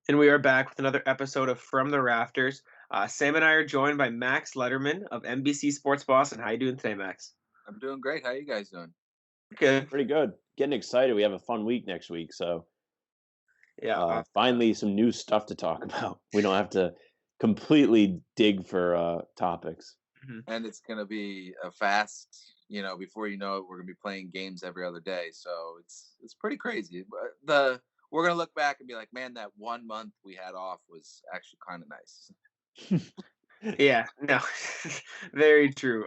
And we are back with another episode of From the Rafters. Sam and I are joined by Max Lederman of NBC Sports Boston. How you doing today, Max? I'm doing great. How you guys doing? Good. Pretty good. Getting excited. We have a fun week next week, so Yeah. finally some new stuff to talk about. We don't have to completely dig for topics. Mhm. And it's gonna be a fast, before you know it, we're gonna be playing games every other day. So it's pretty crazy. But we're gonna look back and be like, man, that 1 month we had off was actually kind of nice. Yeah. No. Very true.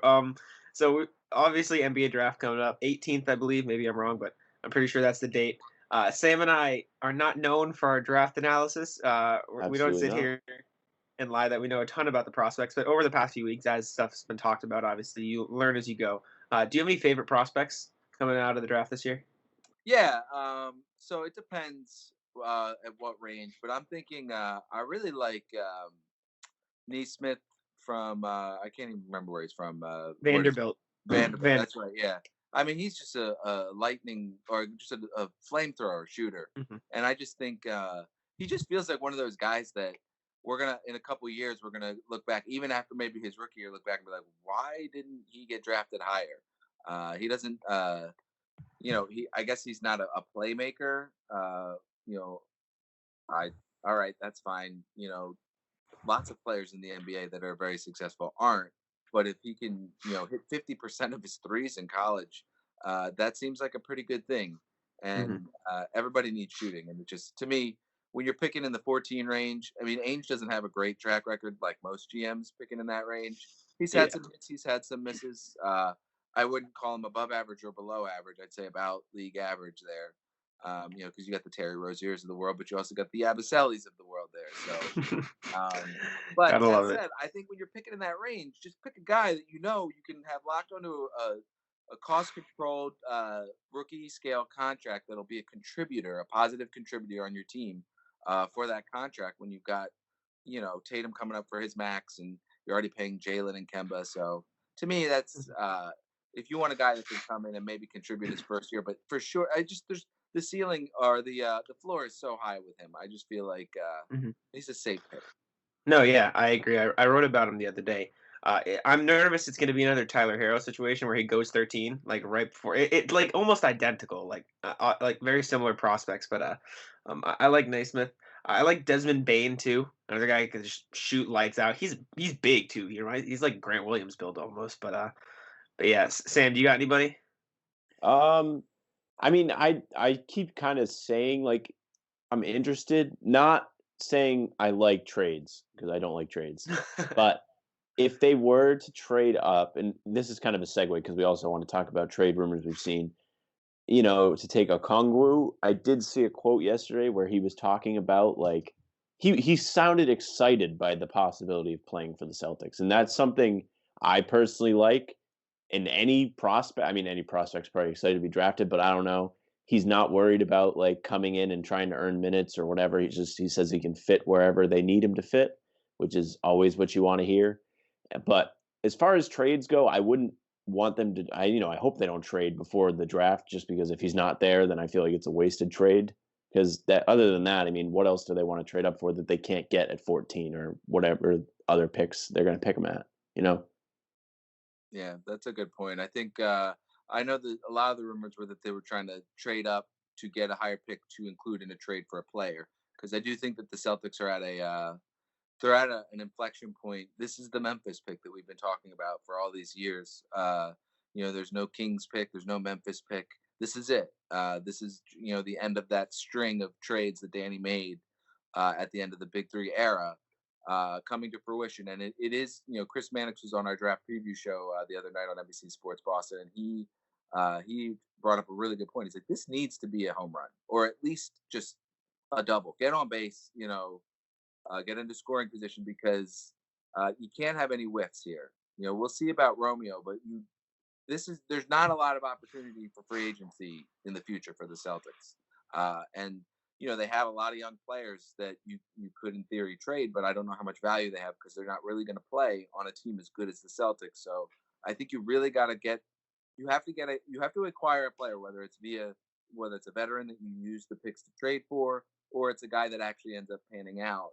Obviously NBA draft coming up 18th, I believe. Maybe I'm wrong, but I'm pretty sure that's the date. Sam and I are not known for our draft analysis. We don't Absolutely sit not. here and lie that we know a ton about the prospects, but over the past few weeks, as stuff's been talked about, obviously you learn as you go. Do you have any favorite prospects coming out of the draft this year? Yeah. So it depends at what range, but I'm thinking I really like Neesmith from I can't even remember where he's from. Where does Vanderbilt. Vanderbilt? Van. That's right. Yeah. I mean, he's just a lightning or just a flamethrower shooter, Mhm. and I just think he just feels like one of those guys that we're gonna in a couple years we're gonna look back, even after maybe his rookie year, look back and be like, why didn't he get drafted higher? He doesn't. He I guess he's not a playmaker. You know, I all right, that's fine. Lots of players in the NBA that are very successful aren't. But if he can, hit 50% of his threes in college, that seems like a pretty good thing. Mhm. And everybody needs shooting. And it just, to me, when you're picking in the 14 range, I mean, Ainge doesn't have a great track record like most GMs picking in that range. He's had Yeah. some hits, he's had some misses. I wouldn't call him above average or below average. I'd say about league average there. Because you got the Terry Roziers of the world, but you also got the Abasellis of the world there. So um, but Gotta that love it. said, I think when you're picking in that range, just pick a guy that you can have locked onto a cost controlled rookie scale contract that'll be a contributor, a positive contributor on your team for that contract when you've got, Tatum coming up for his max and you're already paying Jalen and Kemba. So to me, that's if you want a guy that can come in and maybe contribute his first year, but for sure, there's the ceiling or the floor is so high with him. I just feel like Mhm. he's a safe pick. No, yeah, I agree. I wrote about him the other day. I'm nervous it's going to be another Tyler Hero situation where he goes 13, like right before it like almost identical, like very similar prospects. But I like Naismith. I like Desmond Bain too. Another guy who can just shoot lights out. He's big too. Right? He's like Grant Williams build almost. But yeah, Sam, do you got anybody? Um, I mean, I keep kind of saying like I'm interested, not saying I like trades because I don't like trades, but if they were to trade up, and this is kind of a segue because we also want to talk about trade rumors we've seen. To take a Kongwu, I did see a quote yesterday where he was talking about like he sounded excited by the possibility of playing for the Celtics, and that's something I personally like. In any prospect, I mean, any prospect's probably excited to be drafted, but I don't know. He's not worried about like coming in and trying to earn minutes or whatever. He says he can fit wherever they need him to fit, which is always what you want to hear. But as far as trades go, I wouldn't want them to. I hope they don't trade before the draft, just because if he's not there, then I feel like it's a wasted trade. Because that, other than that, I mean, what else do they want to trade up for that they can't get at 14 or whatever other picks they're going to pick them at? You know? Yeah, that's a good point. I think I know that a lot of the rumors were that they were trying to trade up to get a higher pick to include in a trade for a player. Because I do think that the Celtics are at an inflection point. This is the Memphis pick that we've been talking about for all these years. There's no Kings pick, there's no Memphis pick. This is it. This is the end of that string of trades that Danny made at the end of the Big Three era coming to fruition. And it is, Chris Mannix was on our draft preview show the other night on NBC Sports Boston, and he brought up a really good point. He's like, this needs to be a home run, or at least just a double. Get on base, get into scoring position because you can't have any whiffs here. We'll see about Romeo, but there's not a lot of opportunity for free agency in the future for the Celtics. And they have a lot of young players that you could in theory trade, but I don't know how much value they have because they're not really going to play on a team as good as the Celtics. So I think you really got to you have to acquire a player, whether it's a veteran that you use the picks to trade for, or it's a guy that actually ends up panning out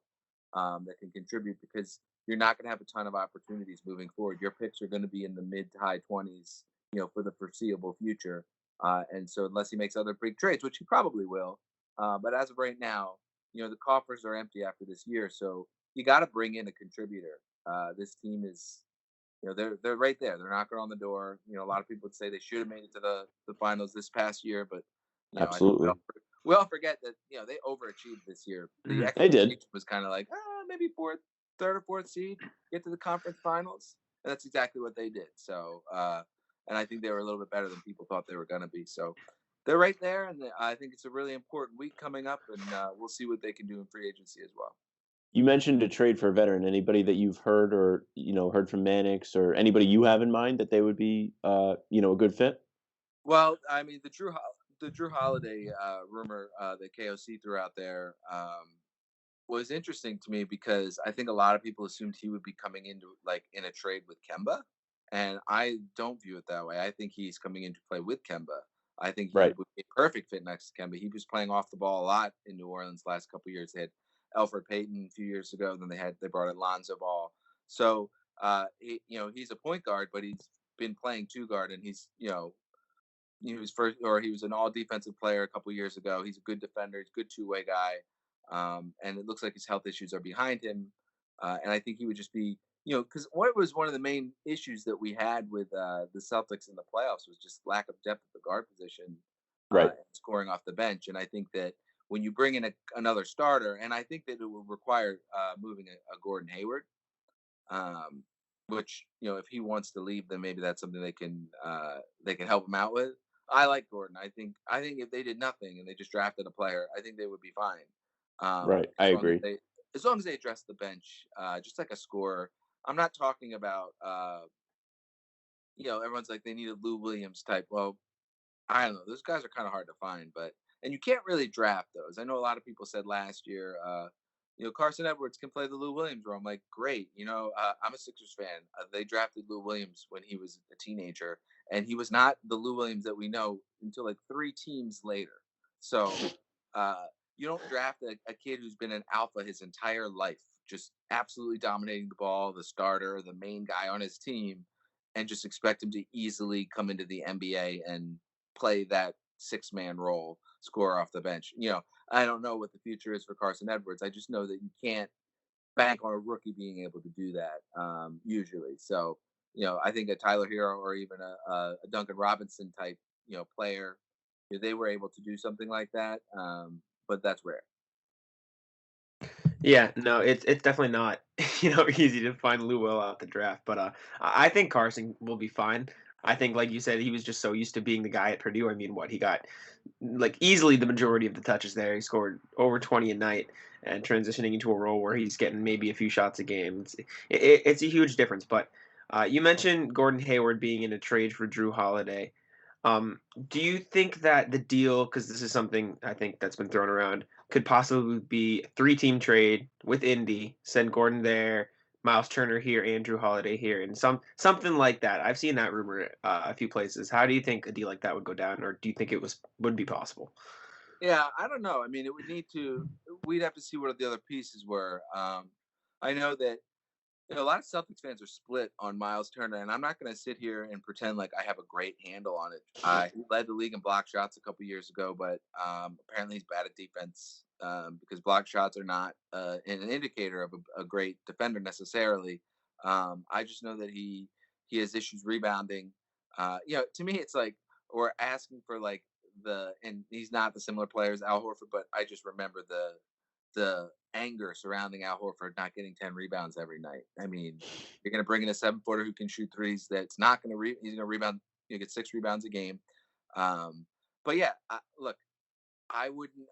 that can contribute because you're not going to have a ton of opportunities moving forward. Your picks are going to be in the mid to high 20s, for the foreseeable future. And so unless he makes other big trades, which he probably will, but as of right now, the coffers are empty after this year. So you got to bring in a contributor. This team is, they're right there. They're knocking on the door. A lot of people would say they should have made it to the finals this past year, but I think Absolutely. we all forget that they overachieved this year. The They did. expectation was kind of like maybe third or fourth seed, get to the conference finals, and that's exactly what they did. So, and I think they were a little bit better than people thought they were going to be. So, they're right there, and I think it's a really important week coming up, and we'll see what they can do in free agency as well. You mentioned a trade for a veteran. Anybody that you've heard or heard from Mannix or anybody you have in mind that they would be a good fit? Well, I mean the Drew Holiday rumor that KOC threw out there was interesting to me because I think a lot of people assumed he would be coming into in a trade with Kemba, and I don't view it that way. I think he's coming in to play with Kemba. I think he Right. would be a perfect fit next to Kemba. He was playing off the ball a lot in New Orleans last couple of years. They had Alfred Payton a few years ago. Then they brought in Lonzo Ball. So he's a point guard, but he's been playing two guard, and he was an all defensive player a couple years ago. He's a good defender. He's a good two-way guy. And it looks like his health issues are behind him. And I think he would just be, because what was one of the main issues that we had with the Celtics in the playoffs was just lack of depth at the guard position, Right. and scoring off the bench. And I think that when you bring in another starter, and I think that it will require moving a Gordon Hayward, which if he wants to leave, then maybe that's something they can help him out with. I like Gordon. I think if they did nothing and they just drafted a player, I think they would be fine. Right. I agree. As long as they address the bench, just like a scorer. I'm not talking about everyone's like they need a Lou Williams type. Well, I don't know. Those guys are kind of hard to find, and you can't really draft those. I know a lot of people said last year, Carson Edwards can play the Lou Williams role. I'm like, great. I'm a Sixers fan. They drafted Lou Williams when he was a teenager, and he was not the Lou Williams that we know until like 3 teams later. So you don't draft a kid who's been an alpha his entire life, just absolutely dominating the ball, the starter, the main guy on his team, and just expect him to easily come into the NBA and play that 6-man role, score off the bench. I don't know what the future is for Carson Edwards. I just know that you can't bank on a rookie being able to do that usually. So, I think a Tyler Hero or even a Duncan Robinson type, player, they were able to do something like that. But that's rare. Yeah, no, it's definitely not easy to find Lou Will out the draft, but I think Carson will be fine. I think, like you said, he was just so used to being the guy at Purdue. I mean, what he got like easily the majority of the touches there. He scored over 20 a night and transitioning into a role where he's getting maybe a few shots a game. It's a huge difference. But you mentioned Gordon Hayward being in a trade for Drew Holiday. Do you think that the deal, because this is something I think that's been thrown around, could possibly be a 3-team trade with Indy, send Gordon there, Miles Turner here, Andrew Holiday here, and something like that? I've seen that rumor a few places. How do you think a deal like that would go down, or do you think it would be possible? Yeah, I don't know. I mean, we'd have to see what the other pieces were. I know that a lot of Celtics fans are split on Miles Turner, and I'm not going to sit here and pretend like I have a great handle on it. He led the league in block shots a couple years ago, but apparently he's bad at defense because block shots are not an indicator of a great defender necessarily. I just know that he has issues rebounding. To me, it's like we're asking for and he's not the similar player as Al Horford, but I just remember the anger surrounding Al Horford not getting 10 rebounds every night. I mean, you're going to bring in a 7-footer who can shoot threes. That's not going to he's going to rebound. You get 6 rebounds a game. But yeah, look, I wouldn't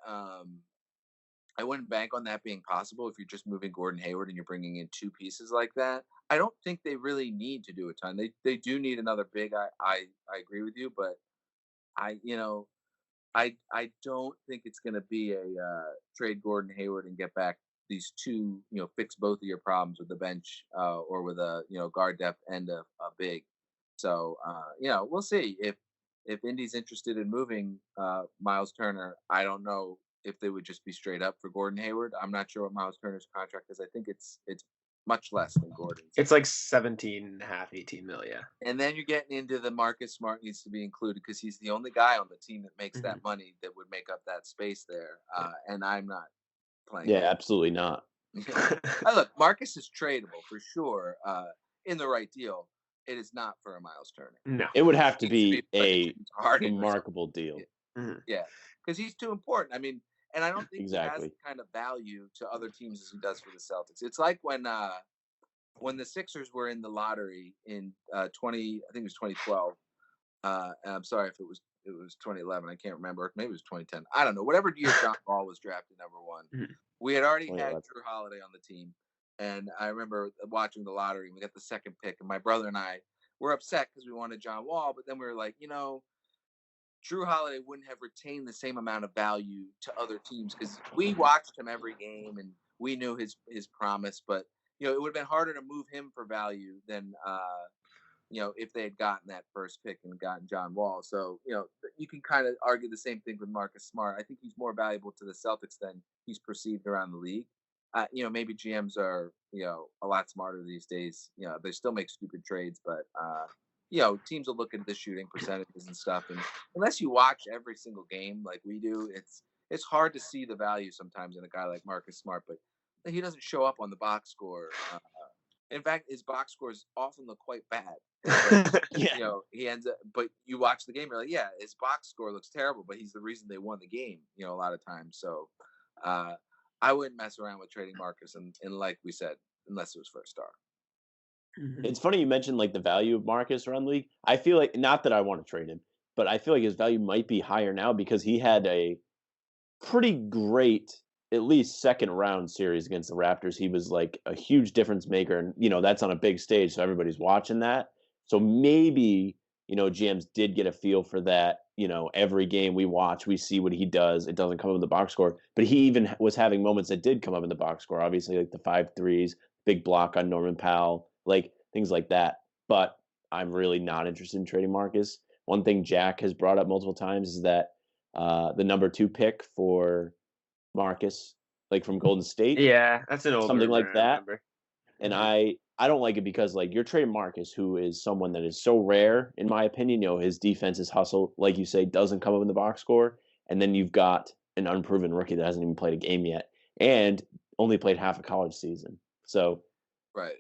bank on that being possible if you're just moving Gordon Hayward and you're bringing in 2 pieces like that. I don't think they really need to do a ton. They do need another big. I agree with you, but I don't think it's going to be a trade Gordon Hayward and get back these 2, fix both of your problems with the bench or with a guard depth and a big. So we'll see if Indy's interested in moving Miles Turner. I don't know if they would just be straight up for Gordon Hayward. I'm not sure what Miles Turner's contract is. I think it's much less than Gordon's. It's like 17 and a half, 18 mil, yeah. And then you're getting into the Marcus Smart needs to be included because he's the only guy on the team that makes Mm-hmm. that money that would make up that space there. And I'm not playing. Yeah, absolutely not. Look, Marcus is tradable for sure in the right deal. It is not for a Miles Turner. No. It would have to It needs be a Harden remarkable deal. Yeah, because he's too important. I mean, and I don't think he has Exactly. the kind of value to other teams as he does for the Celtics. It's like when the Sixers were in the lottery in 20, I think it was 2012. And I'm sorry if it was 2011. I can't remember. Maybe it was 2010. I don't know. Whatever year John Wall was drafted number one, we had already had Drew Holiday on the team, and I remember watching the lottery. We got the second pick, and my brother and I were upset because we wanted John Wall, but then we were like, Drew Holiday wouldn't have retained the same amount of value to other teams because we watched him every game and we knew his promise, but it would have been harder to move him for value than if they had gotten that first pick and gotten John Wall. So you can kind of argue the same thing with Marcus Smart. I think he's more valuable to the Celtics than he's perceived around the league. Maybe GMs are a lot smarter these days. They still make stupid trades, but teams will look at the shooting percentages and stuff. And unless you watch every single game like we do, it's hard to see the value sometimes in a guy like Marcus Smart. But he doesn't show up on the box score. In fact, his box scores often look quite bad. But, he ends up. But you watch the game, you're like, yeah, his box score looks terrible, but he's the reason they won the game. A lot of times. So I wouldn't mess around with trading Marcus, and like we said, unless it was for a star. It's funny you mentioned like the value of Marcus around the league. I feel like, not that I want to trade him, but I feel like his value might be higher now because he had a pretty great, at least second round series against the Raptors. He was like a huge difference maker, and that's on a big stage, so everybody's watching that. So maybe GMs did get a feel for that. Every game we watch, we see what he does. It doesn't come up in the box score, but he even was having moments that did come up in the box score. Obviously, like the 5 threes, big block on Norman Powell, like things like that. But I'm really not interested in trading Marcus. One thing Jack has brought up multiple times is that the number 2 pick for Marcus, like from Golden State. Yeah, that's an old something rumor, like that. remember. And I don't like it because like you're trading Marcus, who is someone that is so rare, in my opinion. His defense is hustle, like you say, doesn't come up in the box score. And then you've got an unproven rookie that hasn't even played a game yet and only played half a college season. So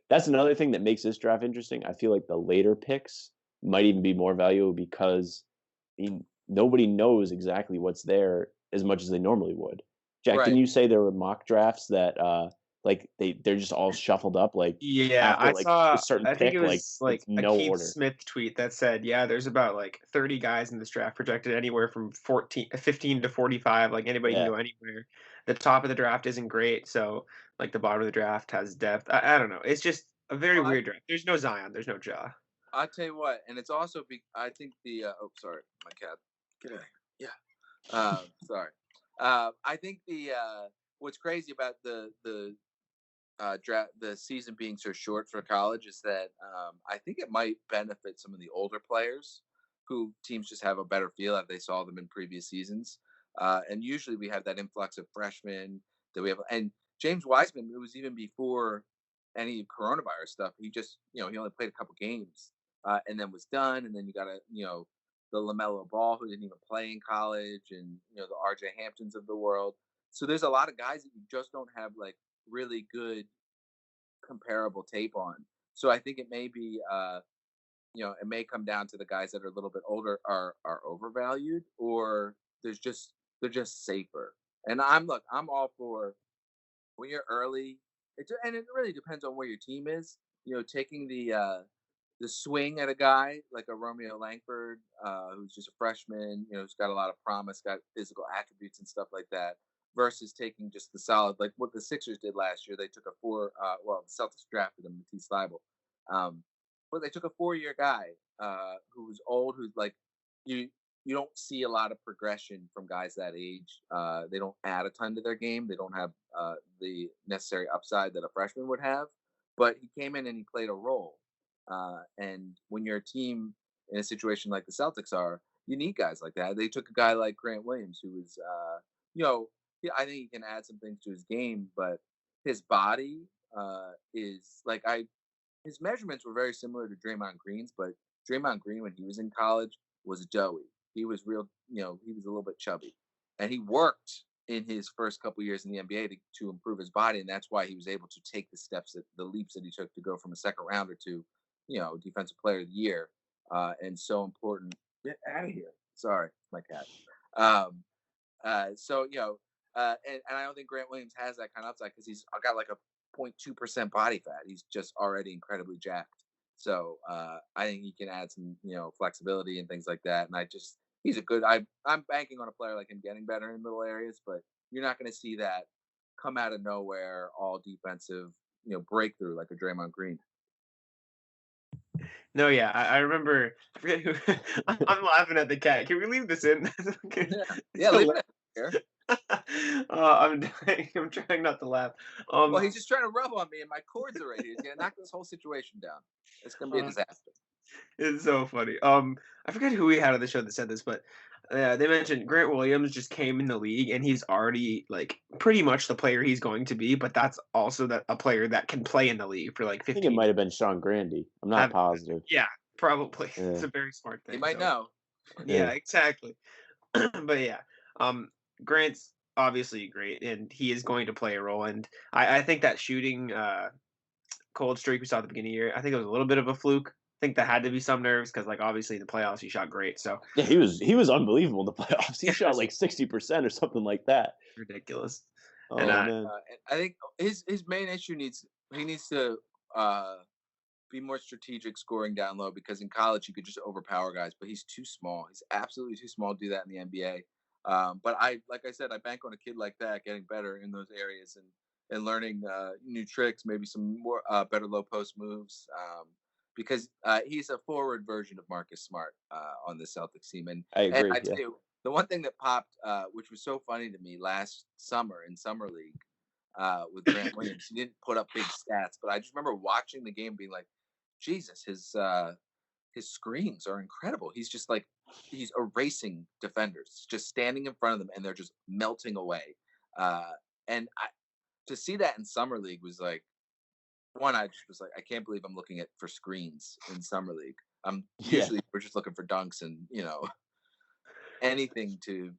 that's another thing that makes this draft interesting. I feel like the later picks might even be more valuable because nobody knows exactly what's there as much as they normally would. Jack, didn't you say there were mock drafts that like they're just all shuffled up? Like after, I saw a certain I think pick, it was like a no Keith order. Smith tweet that said, there's about like 30 guys in this draft projected anywhere from 15 to 45. Like anybody can go anywhere. The top of the draft isn't great, so like the bottom of the draft has depth. I don't know. It's just a very weird draft. There's no Zion. There's no Ja. I'll tell you what, and it's also I think the sorry, my cat. Get out of here. Yeah. Sorry. I think the what's crazy about the draft, the season being so short for college is that I think it might benefit some of the older players who teams just have a better feel if they saw them in previous seasons. And usually we have that influx of freshmen that we have, and James Wiseman, it was even before any coronavirus stuff. He just, he only played a couple games and then was done. And then you got the LaMelo Ball, who didn't even play in college, and the RJ Hamptons of the world. So there's a lot of guys that you just don't have like really good comparable tape on. So I think it may be it may come down to the guys that are a little bit older are overvalued, or they're just safer. And I'm all for when you're early. And it really depends on where your team is. Taking the swing at a guy like a Romeo Langford, who's just a freshman, who's got a lot of promise, got physical attributes and stuff like that, versus taking just the solid, like what the Sixers did last year. They took the Celtics drafted him, Matisse Thybulle. But they took a 4-year guy who was old, who's like, you don't see a lot of progression from guys that age. They don't add a ton to their game. They don't have the necessary upside that a freshman would have. But he came in and he played a role. And when you're a team in a situation like the Celtics are, you need guys like that. They took a guy like Grant Williams, who was, I think he can add some things to his game, but his body is like his measurements were very similar to Draymond Green's, but Draymond Green when he was in college was doughy. He was real, he was a little bit chubby, and he worked in his first couple years in the NBA to improve his body, and that's why he was able to take the leaps that he took to go from a second rounder to, defensive player of the year, and so important. Get out of here! Sorry, my cat. Um, so and I don't think Grant Williams has that kind of upside because he's got like a 0.2% body fat. He's just already incredibly jacked. So I think he can add some flexibility and things like that. And he's a good. I'm banking on a player like him getting better in little areas, but you're not going to see that come out of nowhere, all defensive breakthrough like a Draymond Green. No, yeah, I remember. I forget who. I'm laughing at the cat. Can we leave this in? Yeah, leave it here. I'm dying. I'm trying not to laugh. Well, he's just trying to rub on me, and my cords are right here. He's gonna knock this whole situation down. It's gonna be a disaster. It's so funny. I forget who we had on the show that said this, but they mentioned Grant Williams just came in the league and he's already like pretty much the player he's going to be, but that's also a player that can play in the league for like 15. I think it might have been Sean Grandy. I'm not positive. Yeah, probably. Yeah. It's a very smart thing. He might know. Yeah, exactly. But yeah, Grant's obviously great, and he is going to play a role. And I think that shooting cold streak we saw at the beginning of the year, I think it was a little bit of a fluke. I think that had to be some nerves because, like, obviously in the playoffs he shot great. So yeah, he was unbelievable in the playoffs. He shot like 60% or something like that. Ridiculous. Oh, and man. I think his main issue needs to be more strategic scoring down low because in college he could just overpower guys, but he's too small. He's absolutely too small to do that in the NBA. But like I said, I bank on a kid like that getting better in those areas and learning new tricks, maybe some more better low post moves. Because he's a forward version of Marcus Smart on the Celtics team. And I agree. And I tell you, the one thing that popped, which was so funny to me last summer in Summer League with Grant Williams, he didn't put up big stats, but I just remember watching the game being like, Jesus, his screens are incredible. He's just like, he's erasing defenders, just standing in front of them, and they're just melting away. To see that in Summer League was like, one, I just was like, I can't believe I'm looking for screens in Summer League. Usually we're just looking for dunks and anything to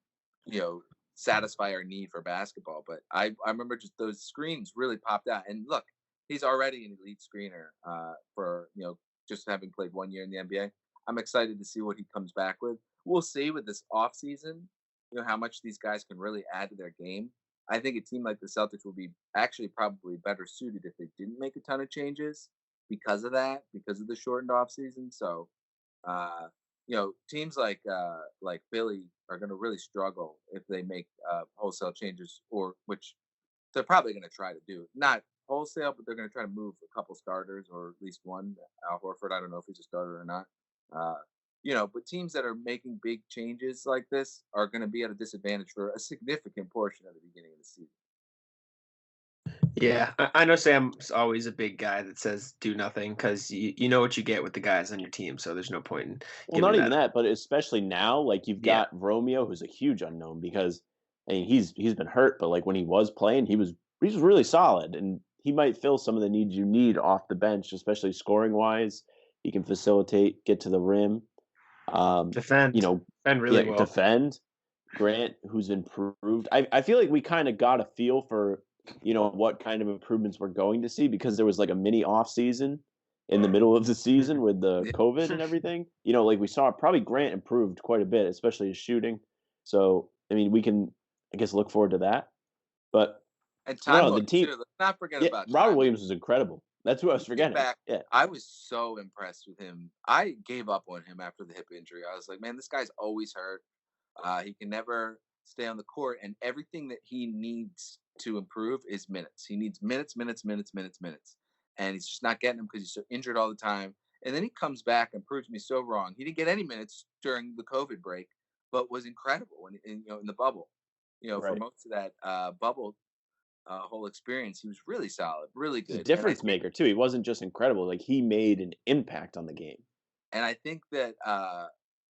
satisfy our need for basketball. But I remember just those screens really popped out. And look, he's already an elite screener for just having played 1 year in the NBA. I'm excited to see what he comes back with. We'll see with this offseason, how much these guys can really add to their game. I think a team like the Celtics will be actually probably better suited if they didn't make a ton of changes because of that, because of the shortened offseason. So, teams like Philly are going to really struggle if they make wholesale changes, which they're probably going to try to do. Not wholesale, but they're going to try to move a couple starters or at least one. Al Horford, I don't know if he's a starter or not. But teams that are making big changes like this are going to be at a disadvantage for a significant portion of the beginning of the season. Yeah, I know Sam's always a big guy that says do nothing because you know what you get with the guys on your team, so there's no point in. Well, not even that, but especially now, like you've got Romeo, who's a huge unknown because I mean he's been hurt, but like when he was playing, he was really solid, and he might fill some of the needs you need off the bench, especially scoring wise. He can facilitate, get to the rim. Defend really well. Defend. Grant, who's improved. I feel like we kind of got a feel for what kind of improvements we're going to see because there was like a mini off season in the middle of the season with the COVID and everything. Like we saw probably Grant improved quite a bit, especially his shooting. So I mean, we can I guess look forward to that. But the team. Let's not forget about Robert Williams was incredible. That's who I was forgetting. I was so impressed with him. I gave up on him after the hip injury. I was like, man, this guy's always hurt. He can never stay on the court, and everything that he needs to improve is minutes. He needs minutes, and he's just not getting them because he's so injured all the time. And then he comes back and proves me so wrong. He didn't get any minutes during the COVID break, but was incredible in the bubble. For most of that bubble whole experience, he was really solid, really good. He's a difference maker too. He wasn't just incredible; like he made an impact on the game. And I think that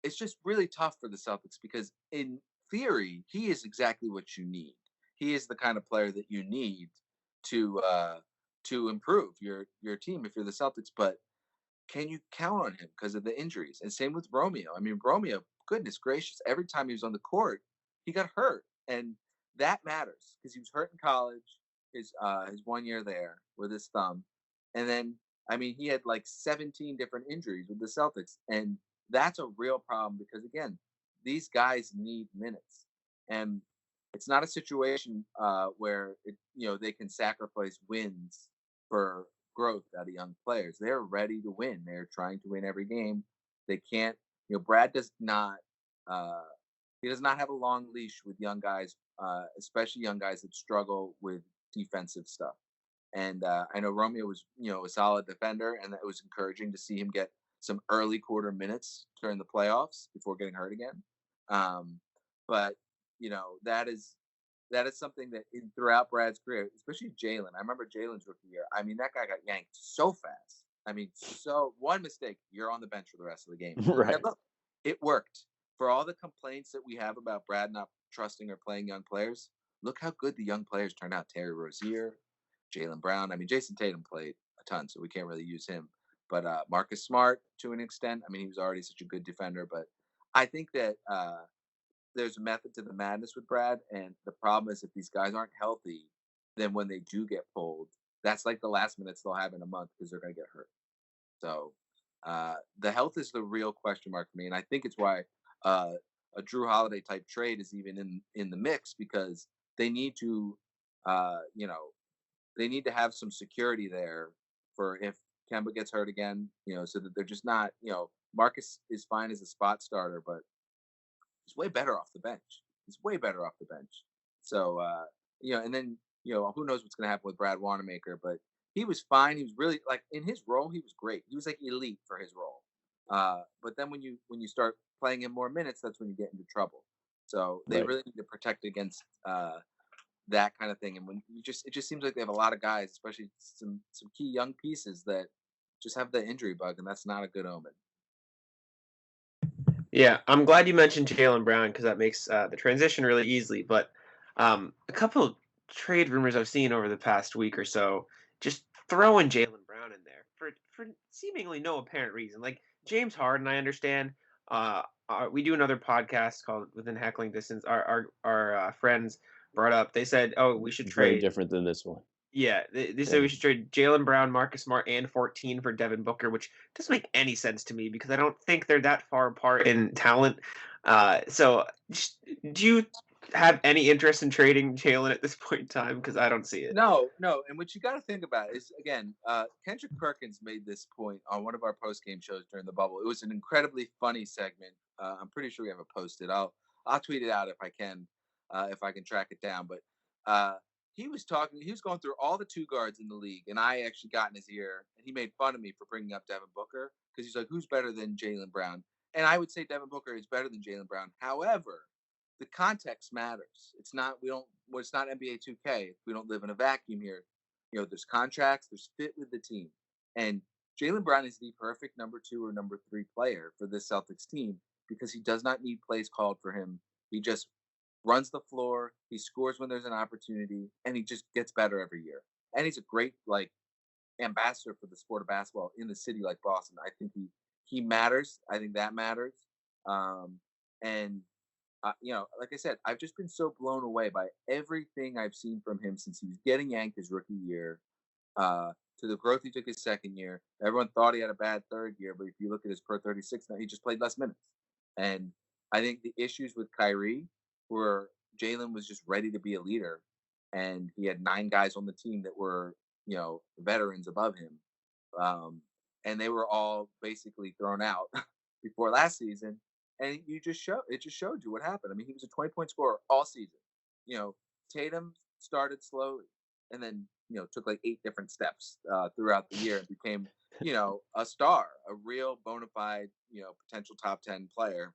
it's just really tough for the Celtics because in theory, he is exactly what you need. he is the kind of player that you need to improve your team if you're the Celtics. But can you count on him because of the injuries? And same with Romeo. I mean, Romeo, goodness gracious, every time he was on the court, he got hurt, and that matters because he was hurt in college, his 1 year there with his thumb, and then I mean he had like 17 different injuries with the Celtics, and that's a real problem because again, these guys need minutes, and it's not a situation where they can sacrifice wins for growth out of young players. They're ready to win. They're trying to win every game. They can't. Brad does not. He does not have a long leash with young guys, especially young guys that struggle with defensive stuff. And I know Romeo was, a solid defender, and it was encouraging to see him get some early quarter minutes during the playoffs before getting hurt again. But that is something that throughout Brad's career, especially Jaylen. I remember Jaylen's rookie year. I mean, that guy got yanked so fast. I mean, so one mistake, you're on the bench for the rest of the game. Right. And look, it worked. For all the complaints that we have about Brad not trusting or playing young players, look how good the young players turned out. Terry Rozier, Jaylen Brown. I mean, Jason Tatum played a ton, so we can't really use him. But Marcus Smart, to an extent, I mean, he was already such a good defender. But I think that there's a method to the madness with Brad, and the problem is if these guys aren't healthy, then when they do get pulled, that's like the last minutes they'll have in a month because they're going to get hurt. So the health is the real question mark for me, and I think it's why a Drew Holiday type trade is even in the mix because they need to, they need to have some security there for if Kemba gets hurt again, so that they're just not, Marcus is fine as a spot starter, but he's way better off the bench. He's way better off the bench. So, and then, who knows what's going to happen with Brad Wanamaker, but he was fine. He was really like in his role, he was great. He was like elite for his role. But then when you start playing him more minutes, that's when you get into trouble. So they really need to protect against that kind of thing. And it just seems like they have a lot of guys, especially some key young pieces that just have the injury bug, and that's not a good omen. Yeah, I'm glad you mentioned Jaylen Brown because that makes the transition really easily. But a couple of trade rumors I've seen over the past week or so, just throwing Jaylen Brown in there for seemingly no apparent reason. Like James Harden, I understand. We do another podcast called Within Heckling Distance. Our friends brought up. They said, "Oh, we should trade." Very different than this one. Yeah, they said we should trade Jaylen Brown, Marcus Smart, and 14 for Devin Booker, which doesn't make any sense to me because I don't think they're that far apart in talent. So, do you have any interest in trading Jaylen at this point in time? Because I don't see it. No. And what you got to think about is, again, Kendrick Perkins made this point on one of our post-game shows during the bubble. It was an incredibly funny segment. I'm pretty sure we have it posted. I'll tweet it out if I can track it down. But he was going through all the two guards in the league, and I actually got in his ear, and he made fun of me for bringing up Devin Booker because he's like, who's better than Jaylen Brown? And I would say Devin Booker is better than Jaylen Brown. However, the context matters. It's not NBA 2K. We don't live in a vacuum here. There's contracts, there's fit with the team. And Jaylen Brown is the perfect number 2 or number 3 player for this Celtics team because he does not need plays called for him. He just runs the floor, he scores when there's an opportunity, and he just gets better every year. And he's a great ambassador for the sport of basketball in the city like Boston. I think he matters. I think that matters. And like I said, I've just been so blown away by everything I've seen from him since he was getting yanked his rookie year, to the growth he took his second year. Everyone thought he had a bad third year, but if you look at his per 36 now, he just played less minutes. And I think the issues with Kyrie were Jaylen was just ready to be a leader, and he had 9 guys on the team that were, veterans above him. And they were all basically thrown out before last season. And it just showed you what happened. I mean, he was a 20-point scorer all season. Tatum started slowly and then, took like 8 different steps throughout the year and became, a star, a real bona fide, potential top 10 player.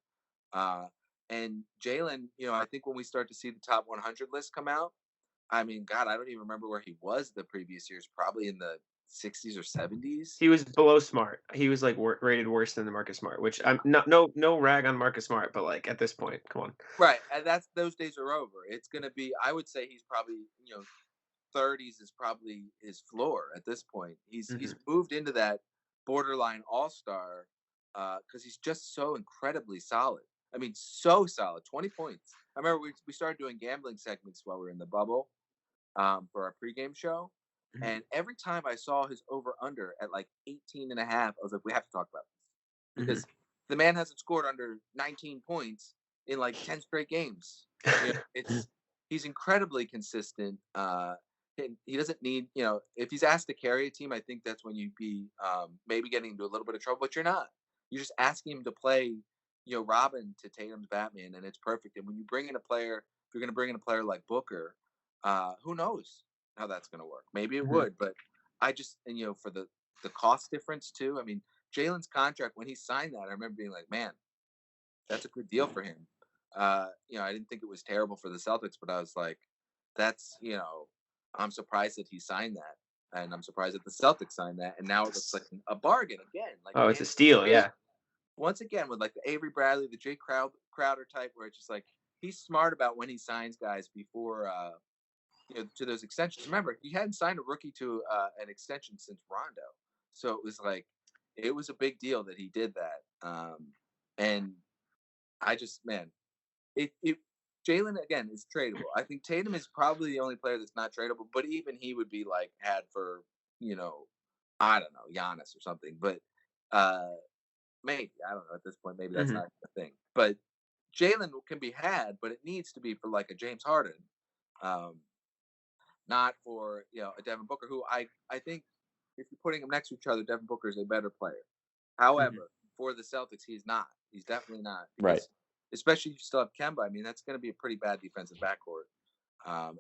And Jaylen, I think when we start to see the top 100 list come out, I mean, God, I don't even remember where he was the previous years, probably in the 60s or 70s. He was below Smart. He was like rated worse than the Marcus Smart, which I'm no rag on Marcus Smart, but like at this point, come on. Right, and those days are over. It's gonna be. I would say he's probably 30s is probably his floor at this point. He's moved into that borderline all-star because he's just so incredibly solid. I mean, so solid. 20 points. I remember we started doing gambling segments while we were in the bubble for our pregame show. And every time I saw his over-under at like 18 and a half, I was like, we have to talk about this. Because the man hasn't scored under 19 points in like 10 straight games. He's incredibly consistent. He doesn't need, if he's asked to carry a team, I think that's when you'd be maybe getting into a little bit of trouble, but you're not. You're just asking him to play, Robin to Tatum's Batman, and it's perfect. And when you bring in a player, if you're going to bring in a player like Booker, who knows how that's going to work? Maybe it would, but I just, for the cost difference too. I mean, Jaylen's contract, when he signed that, I remember being like, man, that's a good deal for him. I didn't think it was terrible for the Celtics, but I was like, that's, I'm surprised that he signed that. And I'm surprised that the Celtics signed that. And now it looks like a bargain again. Like, it's a steal, yeah. Once again, with like the Avery Bradley, the Jay Crowder type, where it's just like, he's smart about when he signs guys before, to those extensions. Remember, he hadn't signed a rookie to an extension since Rondo. So it was like, it was a big deal that he did that. And I just, man, Jaylen, again, is tradable. I think Tatum is probably the only player that's not tradable, but even he would be like had for, I don't know, Giannis or something. But maybe, I don't know at this point, maybe that's not the thing. But Jaylen can be had, but it needs to be for like a James Harden. Not for, a Devin Booker, who I think if you're putting them next to each other, Devin Booker is a better player. However, for the Celtics, he's not. He's definitely not. Right. Especially if you still have Kemba. I mean, that's going to be a pretty bad defensive backcourt.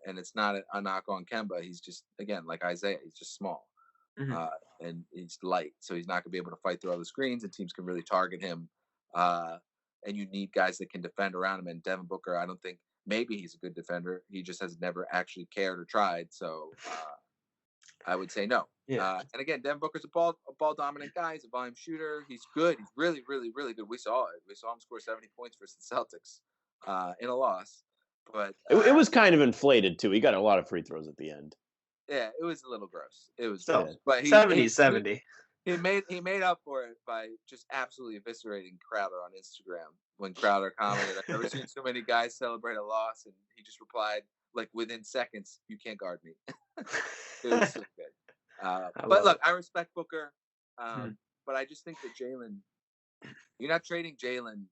And it's not a knock on Kemba. He's just, again, like Isaiah, he's just small. And he's light. So he's not going to be able to fight through all the screens, and teams can really target him. And you need guys that can defend around him. And Devin Booker, I don't think, maybe he's a good defender. He just has never actually cared or tried. So I would say no. Yeah. And again, Devin Booker's a ball dominant guy. He's a volume shooter. He's good. He's really, really, really good. We saw it. We saw him score 70 points versus the Celtics in a loss. But it was kind of inflated too. He got a lot of free throws at the end. Yeah, it was a little gross. It was so, gross. But 70. He made up for it by just absolutely eviscerating Crowder on Instagram. When Crowder commented, I've never seen so many guys celebrate a loss, and he just replied, like, within seconds, you can't guard me. It was so good. But look, I respect Booker, but I just think that Jaylen, you're not trading Jaylen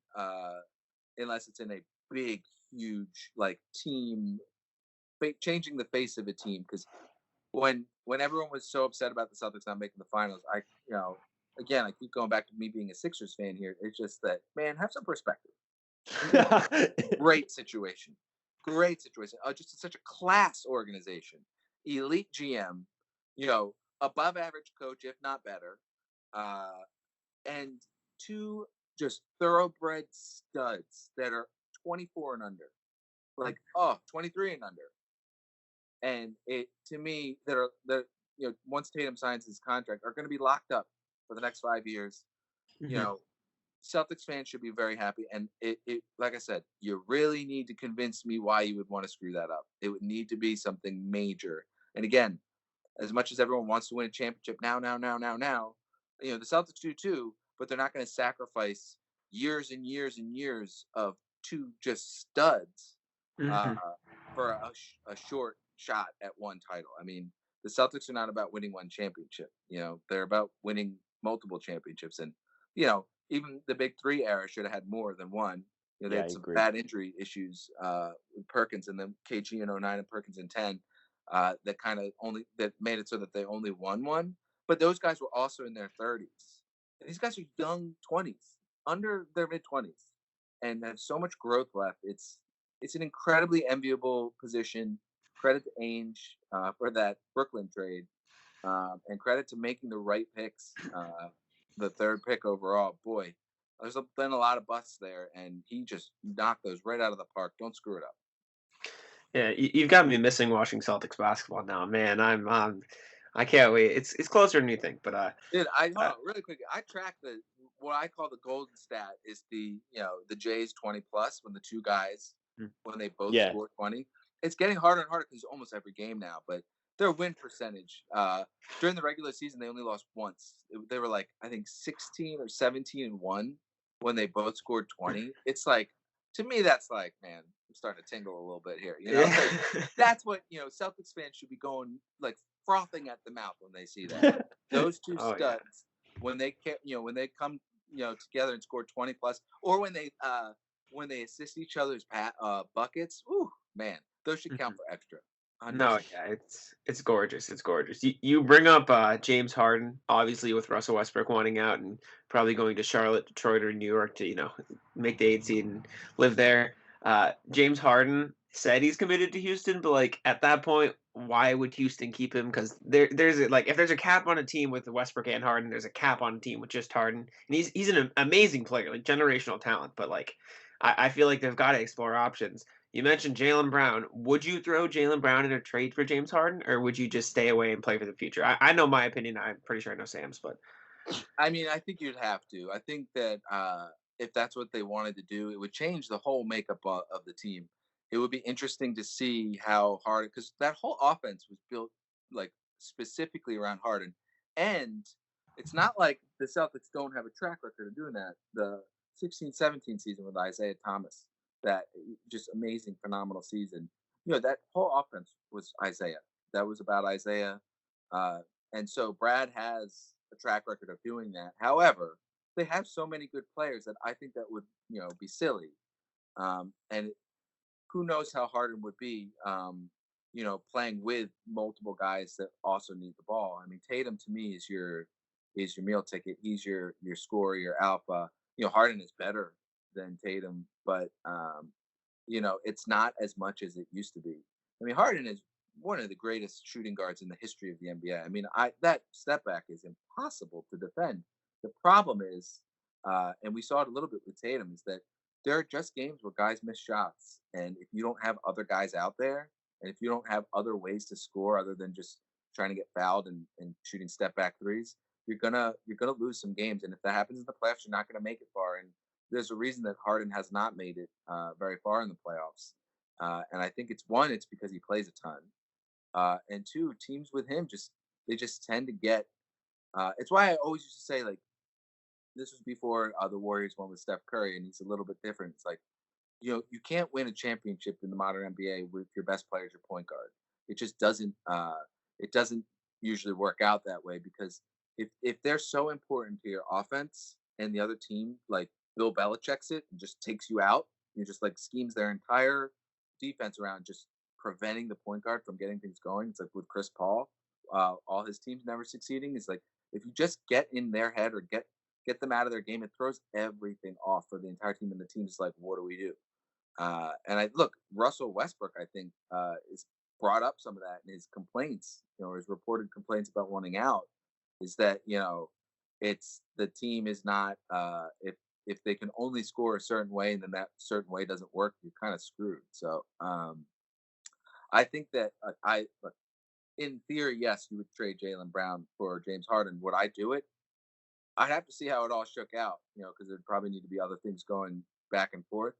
unless it's in a big, huge, like, team, changing the face of a team. Because when everyone was so upset about the Celtics not making the finals, again, I keep going back to me being a Sixers fan here. It's just that, man, have some perspective. Great situation. Just such a class organization. Elite GM, above average coach, if not better. And two just thoroughbred studs that are 24 and under. Like, 23 and under. And it, to me, once Tatum signs his contract, are going to be locked up for the next 5 years. Celtics fans should be very happy. And it, like I said, you really need to convince me why you would want to screw that up. It would need to be something major. And again, as much as everyone wants to win a championship now, the Celtics do too, but they're not going to sacrifice years and years and years of two just studs for a short shot at one title. I mean, the Celtics are not about winning one championship. They're about winning multiple championships. And, even the Big Three era should have had more than one. They had some bad injury issues with Perkins, and then KG in 09 and Perkins in 10 that kind of that made it so that they only won one. But those guys were also in their 30s. And these guys are young 20s, under their mid-20s, and have so much growth left. It's an incredibly enviable position. Credit to Ainge for that Brooklyn trade, and credit to making the right picks. The third pick overall, boy, there's been a lot of busts there, and he just knocked those right out of the park. Don't screw it up. Yeah, you've got me missing watching Celtics basketball now, man. I'm I can't wait. It's closer than you think, but Dude, hold uh on really quick. I track what I call the golden stat is the Jays 20 plus when the two guys mm, when they both Yeah. score 20. It's getting harder and harder because almost every game now. But their win percentage during the regular season they only lost once. They were like I think 16 or 17-1 when they both scored 20. It's like to me that's like man, I'm starting to tingle a little bit here. yeah. Like that's what Celtics fans should be going like frothing at the mouth when they see that. Those two Oh yeah. studs when they when they come together and score 20 plus, or when they assist each other's buckets. Ooh, man, those should count Mhm. for extra. No, 100%. yeah, it's gorgeous. It's gorgeous. You bring up James Harden, obviously with Russell Westbrook wanting out and probably going to Charlotte, Detroit, or New York to make the 8 seed and live there. James Harden said he's committed to Houston, but like at that point, why would Houston keep him? Because like if there's a cap on a team with Westbrook and Harden, there's a cap on a team with just Harden, and he's an amazing player, like generational talent. But like I feel like they've got to explore options. You mentioned Jaylen Brown. Would you throw Jaylen Brown in a trade for James Harden, or would you just stay away and play for the future? I know my opinion. I'm pretty sure I know Sam's, but I mean, I think you'd have to. I think that if that's what they wanted to do, it would change the whole makeup of the team. It would be interesting to see how Harden, because that whole offense was built like specifically around Harden, and it's not like the Celtics don't have a track record of doing that. The 16-17 season with Isaiah Thomas, that just amazing, phenomenal season. That whole offense was Isaiah. That was about Isaiah. Uh, and so Brad has a track record of doing that. However, they have so many good players that I think that would, be silly. And who knows how Harden would be, playing with multiple guys that also need the ball. I mean, Tatum to me is your meal ticket. He's your scorer, your alpha. Harden is better than Tatum, but it's not as much as it used to be. I mean, Harden is one of the greatest shooting guards in the history of the NBA. I mean, that step back is impossible to defend. The problem is, and we saw it a little bit with Tatum, is that there are just games where guys miss shots, and if you don't have other guys out there, and if you don't have other ways to score other than just trying to get fouled and shooting step back threes, you're gonna lose some games. And if that happens in the playoffs, you're not gonna make it far. And there's a reason that Harden has not made it very far in the playoffs. And I think it's because he plays a ton, and two, teams with him they just tend to get. It's why I always used to say like this was before the Warriors won with Steph Curry, and he's a little bit different. It's like you can't win a championship in the modern NBA with your best player as your point guard. It just doesn't. It doesn't usually work out that way because if they're so important to your offense and the other team like Bill Belichick's it and just takes you out, you just like schemes their entire defense around just preventing the point guard from getting things going. It's like with Chris Paul, all his teams never succeeding. It's like if you just get in their head or get them out of their game, it throws everything off for the entire team, and the team's like, what do we do? And I look, Russell Westbrook, I think, is brought up some of that in his complaints, his reported complaints about wanting out, is that it's the team is not if they can only score a certain way and then that certain way doesn't work, you're kind of screwed. So I think that look, in theory, yes, you would trade Jaylen Brown for James Harden. Would I do it? I'd have to see how it all shook out, because there'd probably need to be other things going back and forth.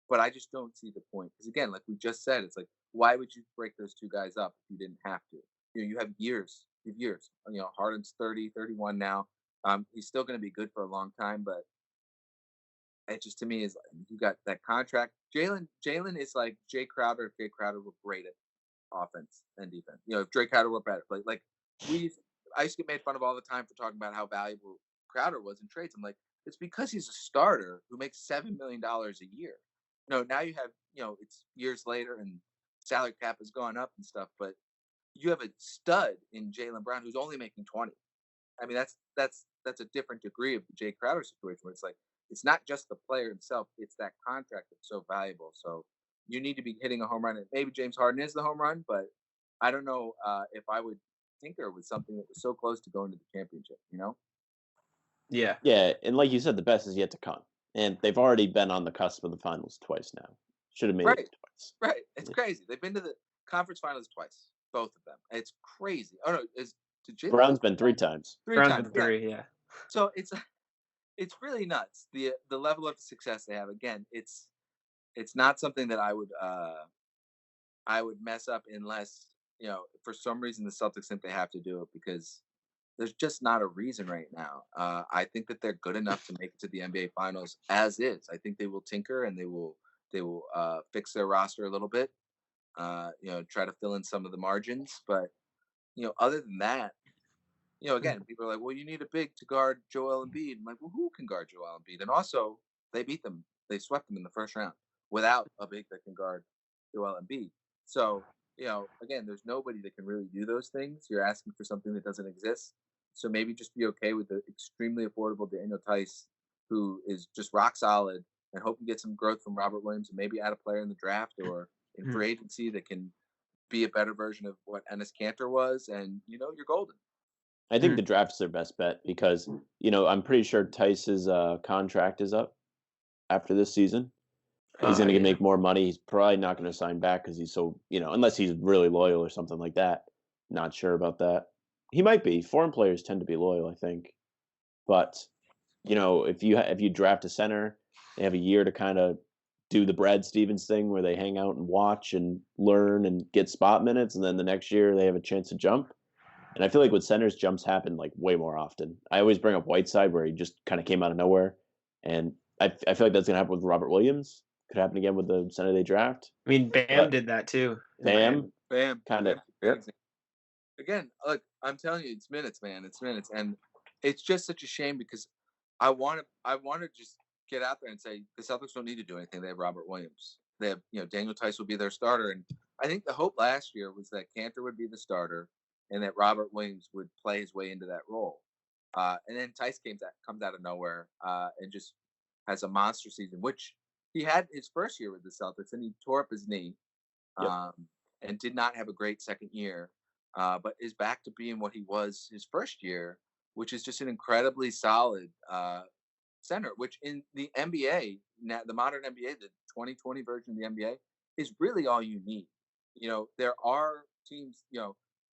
But I just don't see the point. Because again, like we just said, it's like, why would you break those two guys up if you didn't have to? You have years. You have years. Harden's 30, 31 now. He's still going to be good for a long time, but it just to me is like, you got that contract. Jaylen is like Jay Crowder if Jay Crowder were great at offense and defense. If Jay Crowder were better, like I used to get made fun of all the time for talking about how valuable Crowder was in trades. I'm like, it's because he's a starter who makes $7 million a year. No, now you have it's years later and salary cap has gone up and stuff, but you have a stud in Jaylen Brown who's only making 20. I mean, that's a different degree of the Jay Crowder situation where it's like it's not just the player himself; it's that contract that's so valuable. So you need to be hitting a home run. And maybe James Harden is the home run, but I don't know if I would tinker with something that was so close to going to the championship. yeah. Yeah, and like you said, the best is yet to come. And they've already been on the cusp of the finals twice now. Should have made Right, it twice. right. It's crazy. They've been to the conference finals twice, both of them. It's crazy. Oh no, Brown's been 3 times. Three Brown's times. been 3, yeah. So it's really nuts. The level of success they have. Again, it's not something that I would mess up unless, for some reason the Celtics think they have to do it, because there's just not a reason right now. I think that they're good enough to make it to the NBA Finals as is. I think they will tinker and they will fix their roster a little bit. Try to fill in some of the margins, but other than that, again, people are like, well, you need a big to guard Joel Embiid. I'm like, well, who can guard Joel Embiid? And also, they beat them. They swept them in the first round without a big that can guard Joel Embiid. So, again, there's nobody that can really do those things. You're asking for something that doesn't exist. So maybe just be okay with the extremely affordable Daniel Tice, who is just rock solid, and hope you get some growth from Robert Williams and maybe add a player in the draft or in free agency that can be a better version of what Enes Kanter was, and you're golden. I think the draft is their best bet because, I'm pretty sure Tice's contract is up after this season. He's going to make more money. He's probably not going to sign back because he's so, unless he's really loyal or something like that. Not sure about that. He might be. Foreign players tend to be loyal, I think. But, if you draft a center, they have a year to kind of do the Brad Stevens thing where they hang out and watch and learn and get spot minutes, and then the next year they have a chance to jump. And I feel like with centers, jumps happen like way more often. I always bring up Whiteside where he just kind of came out of nowhere, and I feel like that's gonna happen with Robert Williams. Could happen again with the center they draft. I mean, Bam did that too. Bam, kind of. Yep. Again, look, I'm telling you, it's minutes, man. It's minutes, and it's just such a shame because I want to just get out there and say the Celtics don't need to do anything. They have Robert Williams. They have, Daniel Tice will be their starter, and I think the hope last year was that Kanter would be the starter, and that Robert Williams would play his way into that role. And then Tice comes out of nowhere and just has a monster season, which he had his first year with the Celtics, and he tore up his knee and did not have a great second year, but is back to being what he was his first year, which is just an incredibly solid center, which in the NBA, now the modern NBA, the 2020 version of the NBA, is really all you need. There are teams,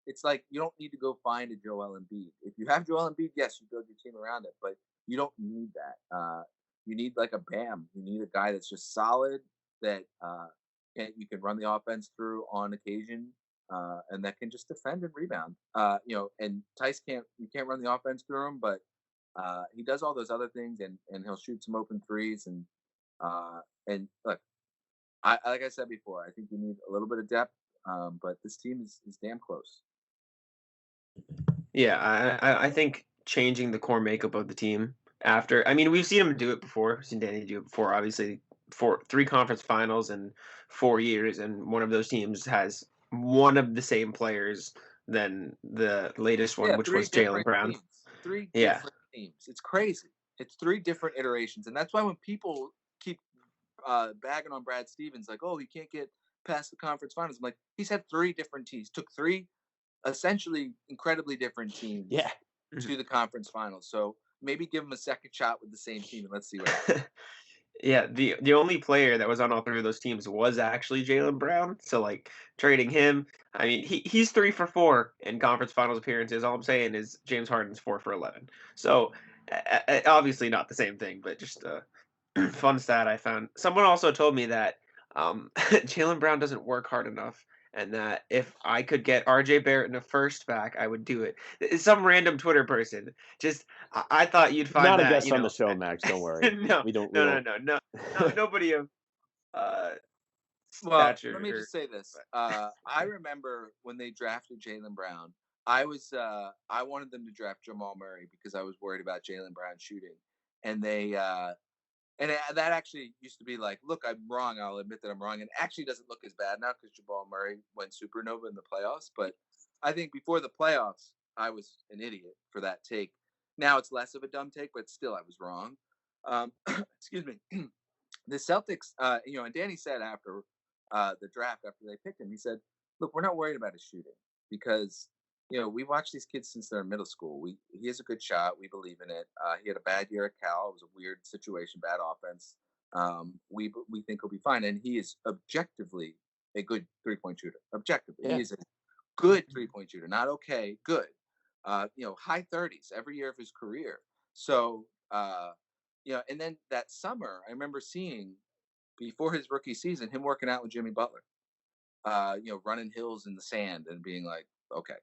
it's like you don't need to go find a Joel Embiid. If you have Joel Embiid, yes, you build your team around it, but you don't need that. You need like a Bam. You need a guy that's just solid, that you can run the offense through on occasion, and that can just defend and rebound. And Tice you can't run the offense through him, but he does all those other things, and he'll shoot some open threes. And look, like I said before, I think you need a little bit of depth, but this team is damn close. Yeah, I think changing the core makeup of the team after, I mean, we've seen him do it before. We've seen Danny do it before, obviously, 3 conference finals in 4 years, and one of those teams has one of the same players than the latest one, which was Jaylen Brown. Teams. 3 different teams. It's crazy. It's 3 different iterations, and that's why when people keep bagging on Brad Stevens, like, oh, he can't get past the conference finals, I'm like, he's had 3 different teams. Took 3 essentially incredibly different teams to the conference finals. So maybe give him a second shot with the same team and let's see what happens. Yeah, the only player that was on all 3 of those teams was actually Jaylen Brown. So like trading him, I mean, he's 3 for 4 in conference finals appearances. All I'm saying is James Harden's 4 for 11. So obviously not the same thing, but just a fun stat I found. Someone also told me that Jaylen Brown doesn't work hard enough, and that if I could get RJ Barrett in a first back, I would do it. It's some random Twitter person. Just I thought you'd find not that, a guest on the show, Max. Don't worry. No, we don't. No, nobody of well, stature. Let me just say this. I remember when they drafted Jaylen Brown, I wanted them to draft Jamal Murray because I was worried about Jaylen Brown shooting, and they. And that actually used to be like, look, I'm wrong. I'll admit that I'm wrong. And actually doesn't look as bad now because Jamal Murray went supernova in the playoffs. But I think before the playoffs, I was an idiot for that take. Now it's less of a dumb take, but still I was wrong. Excuse me. The Celtics, and Danny said after the draft, after they picked him, he said, look, we're not worried about his shooting because we watch these kids since they're in middle school. He has a good shot. We believe in it. He had a bad year at Cal. It was a weird situation, bad offense. We think he'll be fine. And he is objectively a good 3-point shooter. Objectively. Yeah. He is a good 3-point shooter. Not okay, good. high 30s every year of his career. So, and then that summer, I remember seeing before his rookie season, him working out with Jimmy Butler, running hills in the sand and being like, okay,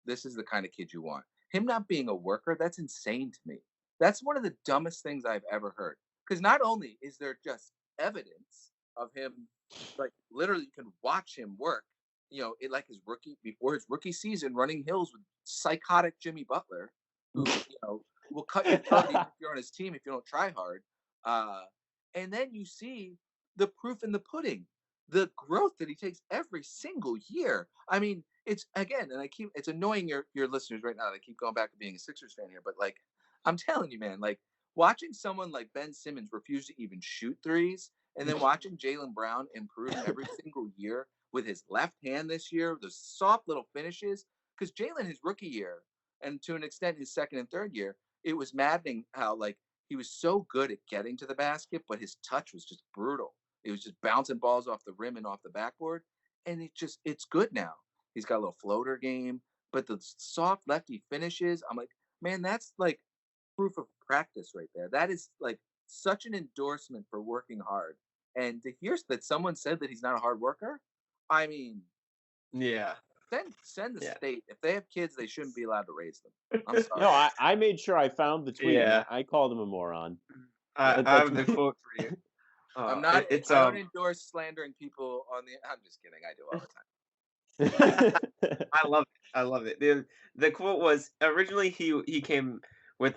this is the kind of kid you want. Him not being a worker, that's insane to me. That's one of the dumbest things I've ever heard. Because not only is there just evidence of him, like literally you can watch him work, like before his rookie season, running hills with psychotic Jimmy Butler, who, will cut you 30 if you're on his team if you don't try hard. And then you see the proof in the pudding, the growth that he takes every single year. I mean, it's again, and it's annoying your listeners right now. They keep going back to being a Sixers fan here, but like, I'm telling you, man, like watching someone like Ben Simmons refuse to even shoot threes, and then watching Jaylen Brown improve every single year with his left hand this year, the soft little finishes. Because Jaylen, his rookie year, and to an extent his second and third year, it was maddening how like he was so good at getting to the basket, but his touch was just brutal. It was just bouncing balls off the rim and off the backboard. And it's good now. He's got a little floater game, but the soft lefty finishes, I'm like, man, that's like proof of practice right there. That is like such an endorsement for working hard. And to hear that someone said that he's not a hard worker, I mean, yeah. Send the state. If they have kids, they shouldn't be allowed to raise them. I'm sorry. No, I made sure I found the tweet. Yeah. I called him a moron. I have the quote for you. I'm not. I don't endorse slandering people on the. I'm just kidding. I do all the time. I love it. The quote was originally he came with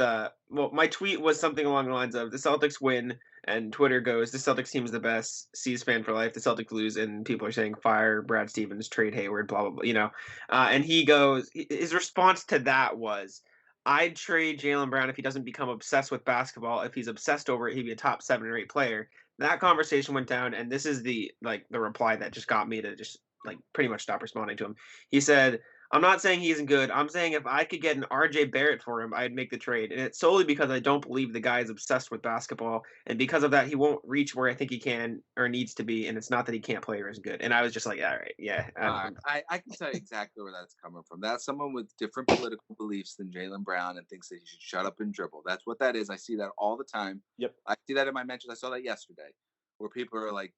my tweet was something along the lines of the Celtics win, and Twitter goes the Celtics team is the best, C's fan for life. The Celtics lose, and people are saying fire Brad Stevens, trade Hayward, blah blah blah. And he goes, his response to that was, I'd trade Jaylen Brown if he doesn't become obsessed with basketball. If he's obsessed over it, he'd be a top 7 or 8 player. That conversation went down, and this is the reply that just got me to just like pretty much stop responding to him. He said, I'm not saying he isn't good. I'm saying if I could get an RJ Barrett for him, I'd make the trade. And it's solely because I don't believe the guy is obsessed with basketball. And because of that, he won't reach where I think he can or needs to be. And it's not that he can't play or isn't good. And I was just like, all right, yeah. I can tell you exactly where that's coming from. That's someone with different political beliefs than Jaylen Brown and thinks that he should shut up and dribble. That's what that is. I see that all the time. Yep. I see that in my mentions. I saw that yesterday where people are like,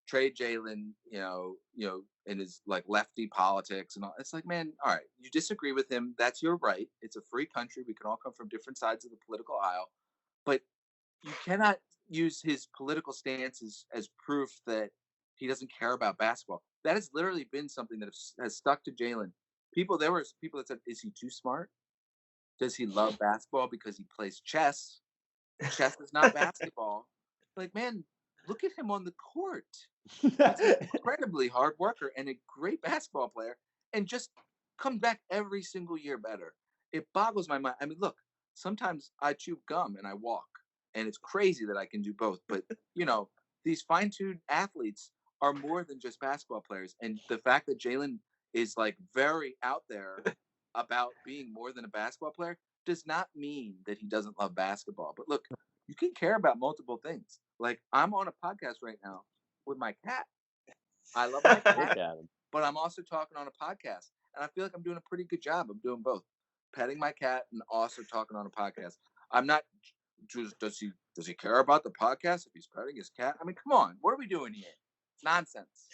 trade Jaylen, in his like lefty politics and all. It's like, man, all right, you disagree with him. That's your right. It's a free country. We can all come from different sides of the political aisle, but you cannot use his political stances as proof that he doesn't care about basketball. That has literally been something that has stuck to Jaylen. There were people that said, is he too smart? Does he love basketball because he plays chess? Chess is not basketball. Like, man, look at him on the court. He's an incredibly hard worker and a great basketball player, and just comes back every single year better. It boggles my mind. I mean, look, sometimes I chew gum and I walk, and it's crazy that I can do both. But, these fine-tuned athletes are more than just basketball players. And the fact that Jaylen is like very out there about being more than a basketball player does not mean that he doesn't love basketball. But look, you can care about multiple things. Like, I'm on a podcast right now with my cat. I love my cat, but I'm also talking on a podcast. And I feel like I'm doing a pretty good job of doing both. Petting my cat and also talking on a podcast. I'm not does he care about the podcast if he's petting his cat? I mean, come on. What are we doing here? It's nonsense.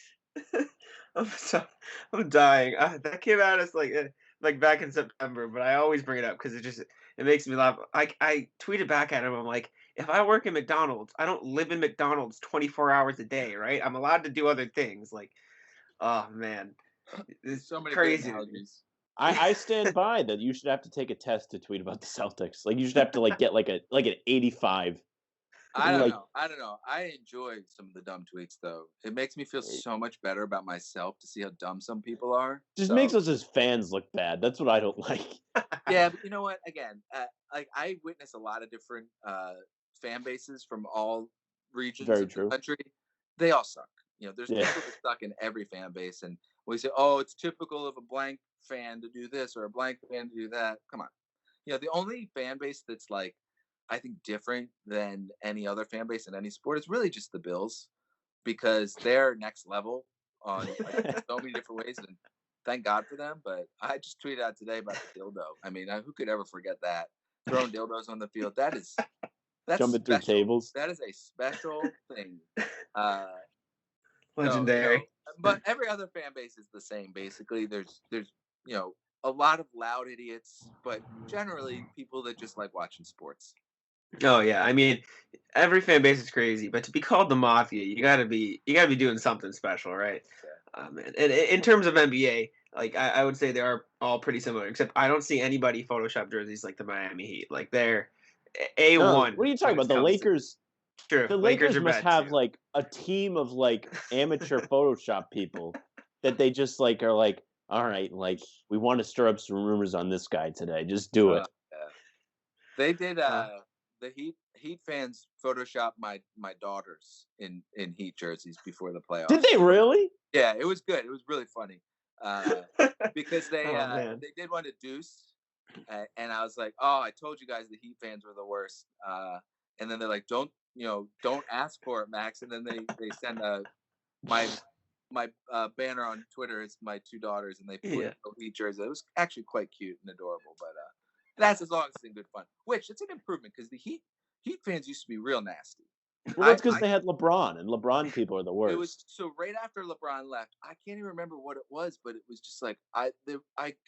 I'm dying. That came out as like back in September, but I always bring it up because it makes me laugh. I tweeted back at him. I'm like, if I work in McDonald's, I don't live in McDonald's 24 hours a day, right? I'm allowed to do other things. Like, oh man, it's so many crazy. I stand by that. You should have to take a test to tweet about the Celtics. Like, you should have to get like an 85. I don't know. I enjoy some of the dumb tweets, though. It makes me feel so much better about myself to see how dumb some people are. Just makes us as fans look bad. That's what I don't like. Yeah, but you know what? Again, I witness a lot of different fan bases from all regions of the country. They all suck. There's people that suck in every fan base, and we say, "Oh, it's typical of a blank fan to do this or a blank fan to do that." Come on. The only fan base that's like, I think, different than any other fan base in any sport is really just the Bills, because they're next level on so many different ways. And thank God for them. But I just tweeted out today about the dildo. I mean, who could ever forget that? Throwing dildos on the field. That's Jumping through special. tables. That is a special thing. So, Legendary. but every other fan base is the same. Basically, there's a lot of loud idiots, but generally people that just like watching sports. Oh yeah, I mean, every fan base is crazy, but to be called the mafia, you gotta be doing something special, right? And in terms of NBA, like I would say they are all pretty similar, except I don't see anybody Photoshop jerseys like the Miami Heat. Like they're No, A1 what are you talking when about? it The comes to. Lakers. True, The Lakers Lakers are must bad have too. like a team of like amateur Photoshop people that they just like are like, all right, like we want to stir up some rumors on this guy today. Just do it. Yeah. They did. The Heat fans Photoshop my daughters in Heat jerseys before the playoffs. Did they really? Yeah, it was good. It was really funny because they man. they did one to Deuce, and I was like, oh, I told you guys the Heat fans were the worst. And then they're like, don't ask for it, Max. And then they send my banner on Twitter is my two daughters, and they put a Heat jersey. It was actually quite cute and adorable, but that's as long as it's in good fun. Which it's an improvement because the Heat fans used to be real nasty. Well, that's because they had LeBron, and LeBron people are the worst. It was so right after LeBron left. I can't even remember what it was, but it was just like I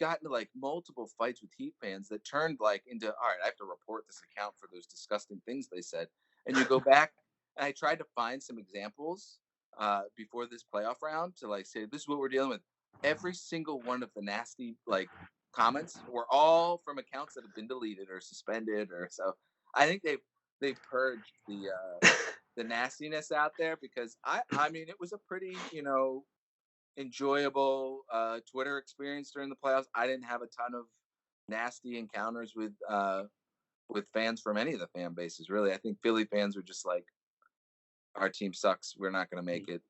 got into like multiple fights with Heat fans that turned like into all right. I have to report this account for those disgusting things they said. And you go back, and I tried to find some examples before this playoff round to like say this is what we're dealing with. Every single one of the nasty like comments were all from accounts that have been deleted or suspended or so. I think they've purged the nastiness out there because I mean it was a pretty enjoyable Twitter experience during the playoffs. I didn't have a ton of nasty encounters with fans from any of the fan bases really. I think Philly fans were just like our team sucks, we're not going to make it,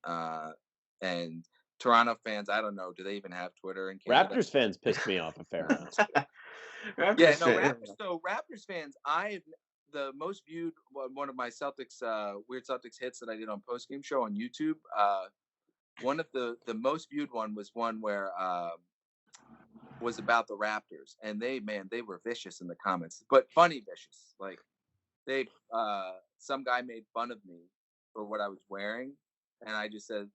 and Toronto fans, I don't know, do they even have Twitter in Canada? Raptors fans pissed me off a fair amount. Raptors fans, the most viewed one of my Celtics weird Celtics hits that I did on post game show on YouTube. One of the most viewed one was one where was about the Raptors, and they were vicious in the comments, but funny vicious. Like they some guy made fun of me for what I was wearing, and I just said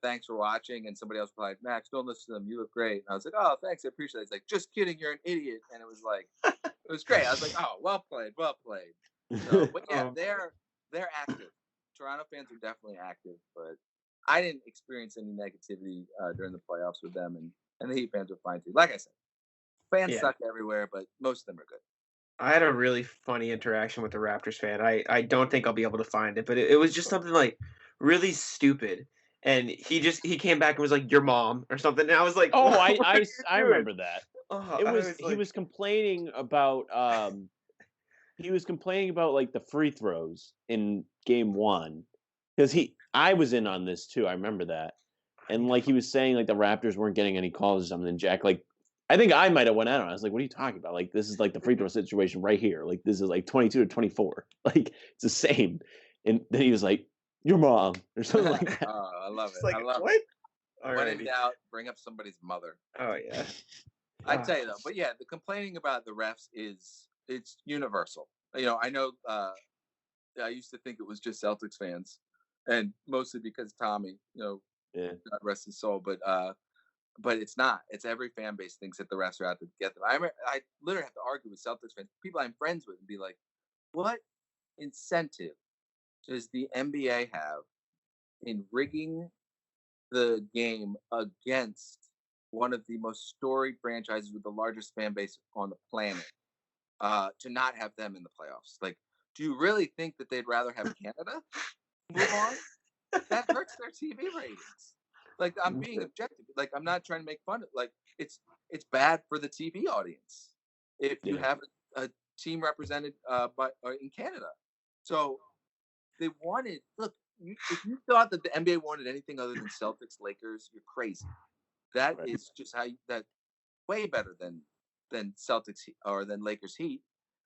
thanks for watching, and somebody else replied, Max, don't listen to them, you look great. And I was like, oh, thanks, I appreciate it. He's like, just kidding, you're an idiot. And it was like it was great. I was like, oh, well played. So, but yeah, they're active. Toronto fans are definitely active, but I didn't experience any negativity during the playoffs with them, and the Heat fans were fine too. Like I said, fans suck everywhere, but most of them are good. I had a really funny interaction with the Raptors fan. I don't think I'll be able to find it, but it was just something like really stupid. And he came back and was like, your mom or something. And I was like, oh, what I remember that. Oh, He was complaining about like the free throws in game 1 because I was in on this too. I remember that. And like he was saying like the Raptors weren't getting any calls or something. And Jack, like I think I might have went out on it. I was like, what are you talking about? Like this is like the free throw situation right here. Like this is like 22 to 24. Like it's the same. And then he was like, your mom or something like that. I love it. Like, I love what? it. When in doubt, bring up somebody's mother. Oh yeah. I tell you though, but yeah, the complaining about the refs it's universal. I know I used to think it was just Celtics fans, and mostly because Tommy, God rest his soul, but it's not. It's every fan base thinks that the refs are out to get them. I literally have to argue with Celtics fans, people I'm friends with, and be like, what incentive does the NBA have in rigging the game against one of the most storied franchises with the largest fan base on the planet to not have them in the playoffs? Like, do you really think that they'd rather have Canada move on? That hurts their TV ratings. Like, I'm being objective. Like, I'm not trying to make fun of. Like, it's bad for the TV audience if you have a team represented in Canada. So they wanted. Look, if you thought that the NBA wanted anything other than Celtics, Lakers, you're crazy. That is just that way better than Celtics or than Lakers Heat.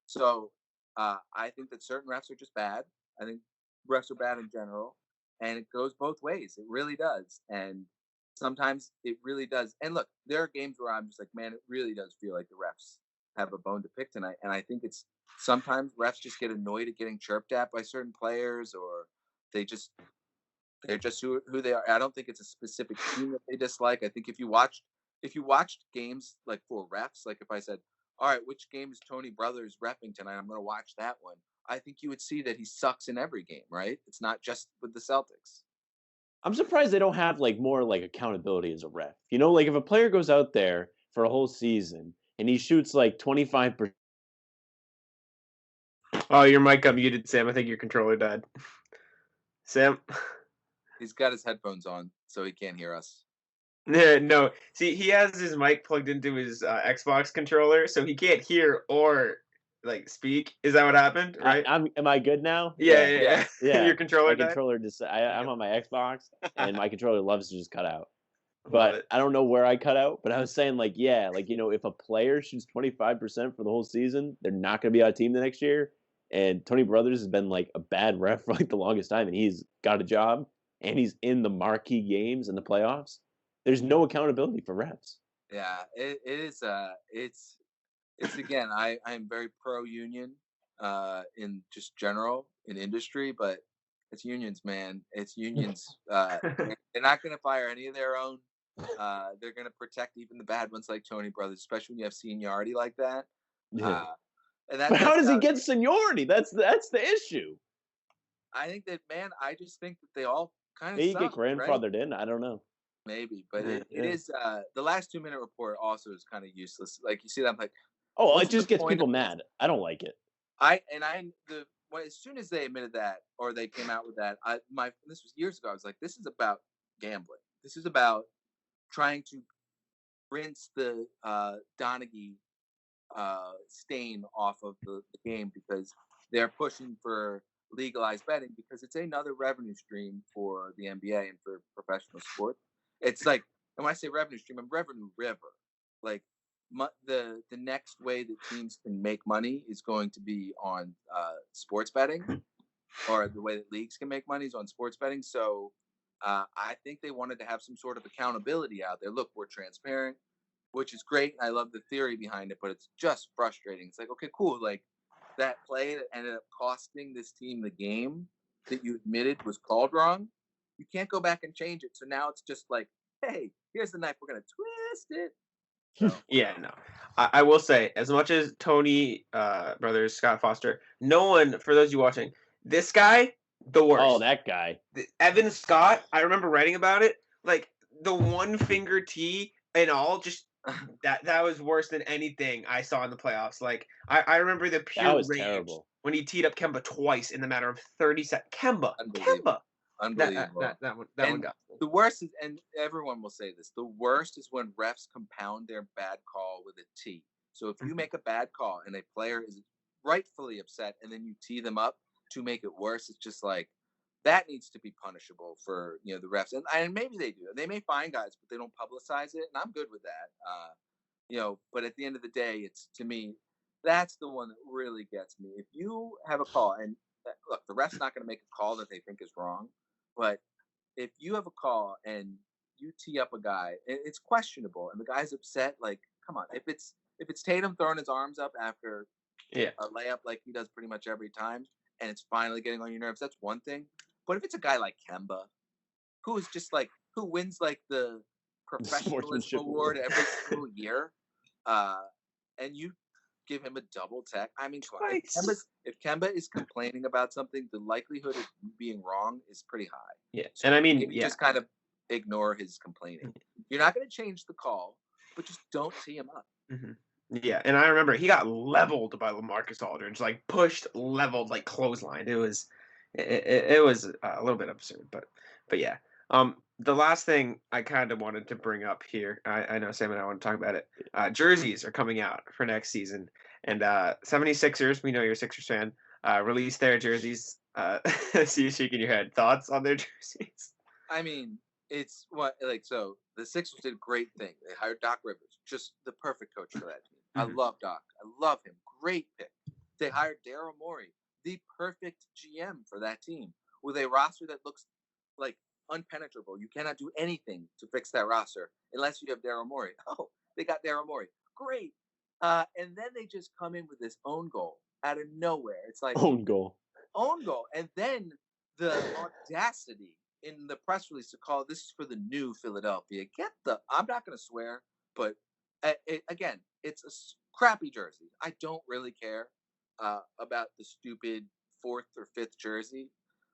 So I think that certain refs are just bad. I think refs are bad in general, and it goes both ways. It really does. And sometimes it really does. And look, there are games where I'm just like, man, it really does feel like the refs have a bone to pick tonight. And I think it's sometimes refs just get annoyed at getting chirped at by certain players, or they just they're just who they are. I don't think it's a specific team that they dislike. I think if you watched games like for refs, like if I said, all right, which game is Tony Brothers repping tonight? I'm going to watch that one. I think you would see that he sucks in every game, right? It's not just with the Celtics. I'm surprised they don't have like more like accountability as a ref. You know, like if a player goes out there for a whole season and he shoots like 25%. Oh, your mic got muted, Sam. I think your controller died. Sam? He's got his headphones on, so he can't hear us. No. See, he has his mic plugged into his Xbox controller, so he can't hear or like speak. Is that what happened? Right? Am I good now? Yeah. Yeah. Your controller My died? controller just I'm on my Xbox and my controller loves to just cut out. Love But it. I don't know where I cut out. But I was saying like, yeah, like you know, if a player shoots 25% for the whole season, they're not going to be on a team the next year. And Tony Brothers has been like a bad ref for like the longest time, and he's got a job and he's in the marquee games in the playoffs. There's no accountability for refs. Yeah, it is. It's again. I'm very pro union in just general in industry, but it's unions, man. It's unions. They're not going to fire any of their own. They're going to protect even the bad ones like Tony Brothers, especially when you have seniority like that. Yeah. And But how does he get seniority? That's the issue. I think that, man. I just think that they all kind of Maybe suck, get grandfathered right? in. I don't know. Maybe, but Yeah, it is the last 2 minute report also is kind of useless. Like you see that, I'm like, Oh, it what's the just gets point people of this? mad. I don't like it. As soon as they admitted that or they came out with that, this was years ago. I was like, this is about gambling. This is about trying to rinse the Donaghy stain off of the game because they're pushing for legalized betting because it's another revenue stream for the NBA and for professional sports. It's like, and when I say revenue stream, I'm revenue river. Like the next way that teams can make money is going to be on sports betting, or the way that leagues can make money is on sports betting. So I think they wanted to have some sort of accountability out there. Look, we're transparent, which is great. I love the theory behind it, but it's just frustrating. It's like, okay, cool. Like that play that ended up costing this team the game that you admitted was called wrong, you can't go back and change it. So now it's just like, hey, here's the knife. We're going to twist it. So, Yeah, no. I will say, as much as Tony Brothers, Scott Foster, no one, for those of you watching, this guy, the worst. Oh, that guy. Evan Scott, I remember writing about it. Like the one finger tee and all, just that was worse than anything I saw in the playoffs. Like I remember the pure That was rage terrible. when he teed up Kemba twice in the matter of 30 seconds. Kemba. unbelievable. That one got me. The worst is, and everyone will say this, the worst is when refs compound their bad call with a T. So if you make a bad call and a player is rightfully upset and then you tee them up to make it worse, it's just like, that needs to be punishable for the refs. And maybe they do. They may fine guys, but they don't publicize it, and I'm good with that. But at the end of the day, it's, to me, that's the one that really gets me. If you have a call, and look, the ref's not going to make a call that they think is wrong, but if you have a call and you tee up a guy, it's questionable, and the guy's upset, like, come on. If it's Tatum throwing his arms up after a layup like he does pretty much every time, and it's finally getting on your nerves, that's one thing. But if it's a guy like Kemba, who is just like, who wins like the professionalism award every single year, and you give him a double tech, I mean, if Kemba is complaining about something, the likelihood of you being wrong is pretty high. Yeah, so and I mean, just kind of ignore his complaining. You're not going to change the call, but just don't tee him up. Mm-hmm. Yeah, and I remember he got leveled by LaMarcus Aldridge, like pushed, leveled, like clotheslined. It was a little bit absurd, but yeah. The last thing I kind of wanted to bring up here, I know Sam and I want to talk about it. Jerseys are coming out for next season, and 76ers, we know you're a Sixers fan, released their jerseys. See you shaking your head. Thoughts on their jerseys? I mean, it's so the Sixers did a great thing. They hired Doc Rivers, just the perfect coach for that team. I love Doc. I love him. Great pick. They hired Daryl Morey, the perfect GM for that team, with a roster that looks like unpenetrable. You cannot do anything to fix that roster unless you have Daryl Morey. Oh, they got Daryl Morey. Great. And then they just come in with this own goal out of nowhere. It's like Own goal. And then the audacity in the press release to call this is for the new Philadelphia. I'm not going to swear, but again, it's a crappy jersey. I don't really care about the stupid 4th or 5th jersey,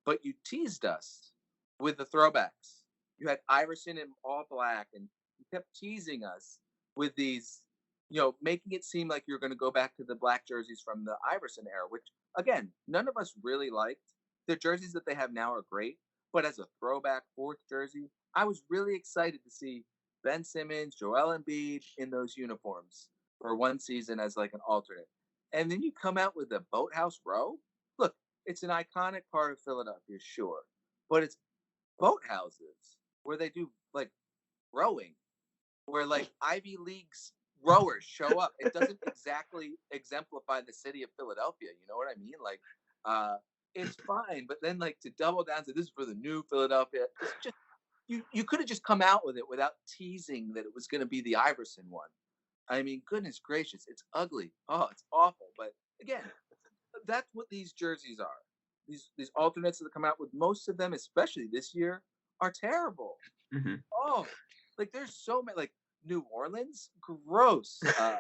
but you teased us with the throwbacks. You had Iverson in all black, and you kept teasing us with these, making it seem like you're going to go back to the black jerseys from the Iverson era, which, again, none of us really liked. The jerseys that they have now are great, but as a throwback 4th jersey, I was really excited to see Ben Simmons, Joel Embiid in those uniforms for one season as like an alternate. And then you come out with the Boathouse Row. Look, it's an iconic part of Philadelphia, sure, but it's boathouses where they do like rowing, where like Ivy League's rowers show up. It doesn't exactly exemplify the city of Philadelphia. You know what I mean? Like, it's fine, but then like to double down to this is for the new Philadelphia, it's just you could have just come out with it without teasing that it was going to be the Iverson one. I mean, goodness gracious, it's ugly. Oh, it's awful. But again, that's what these jerseys are. These alternates that come out with, most of them, especially this year, are terrible. Mm-hmm. Oh, like there's so many, like New Orleans, gross.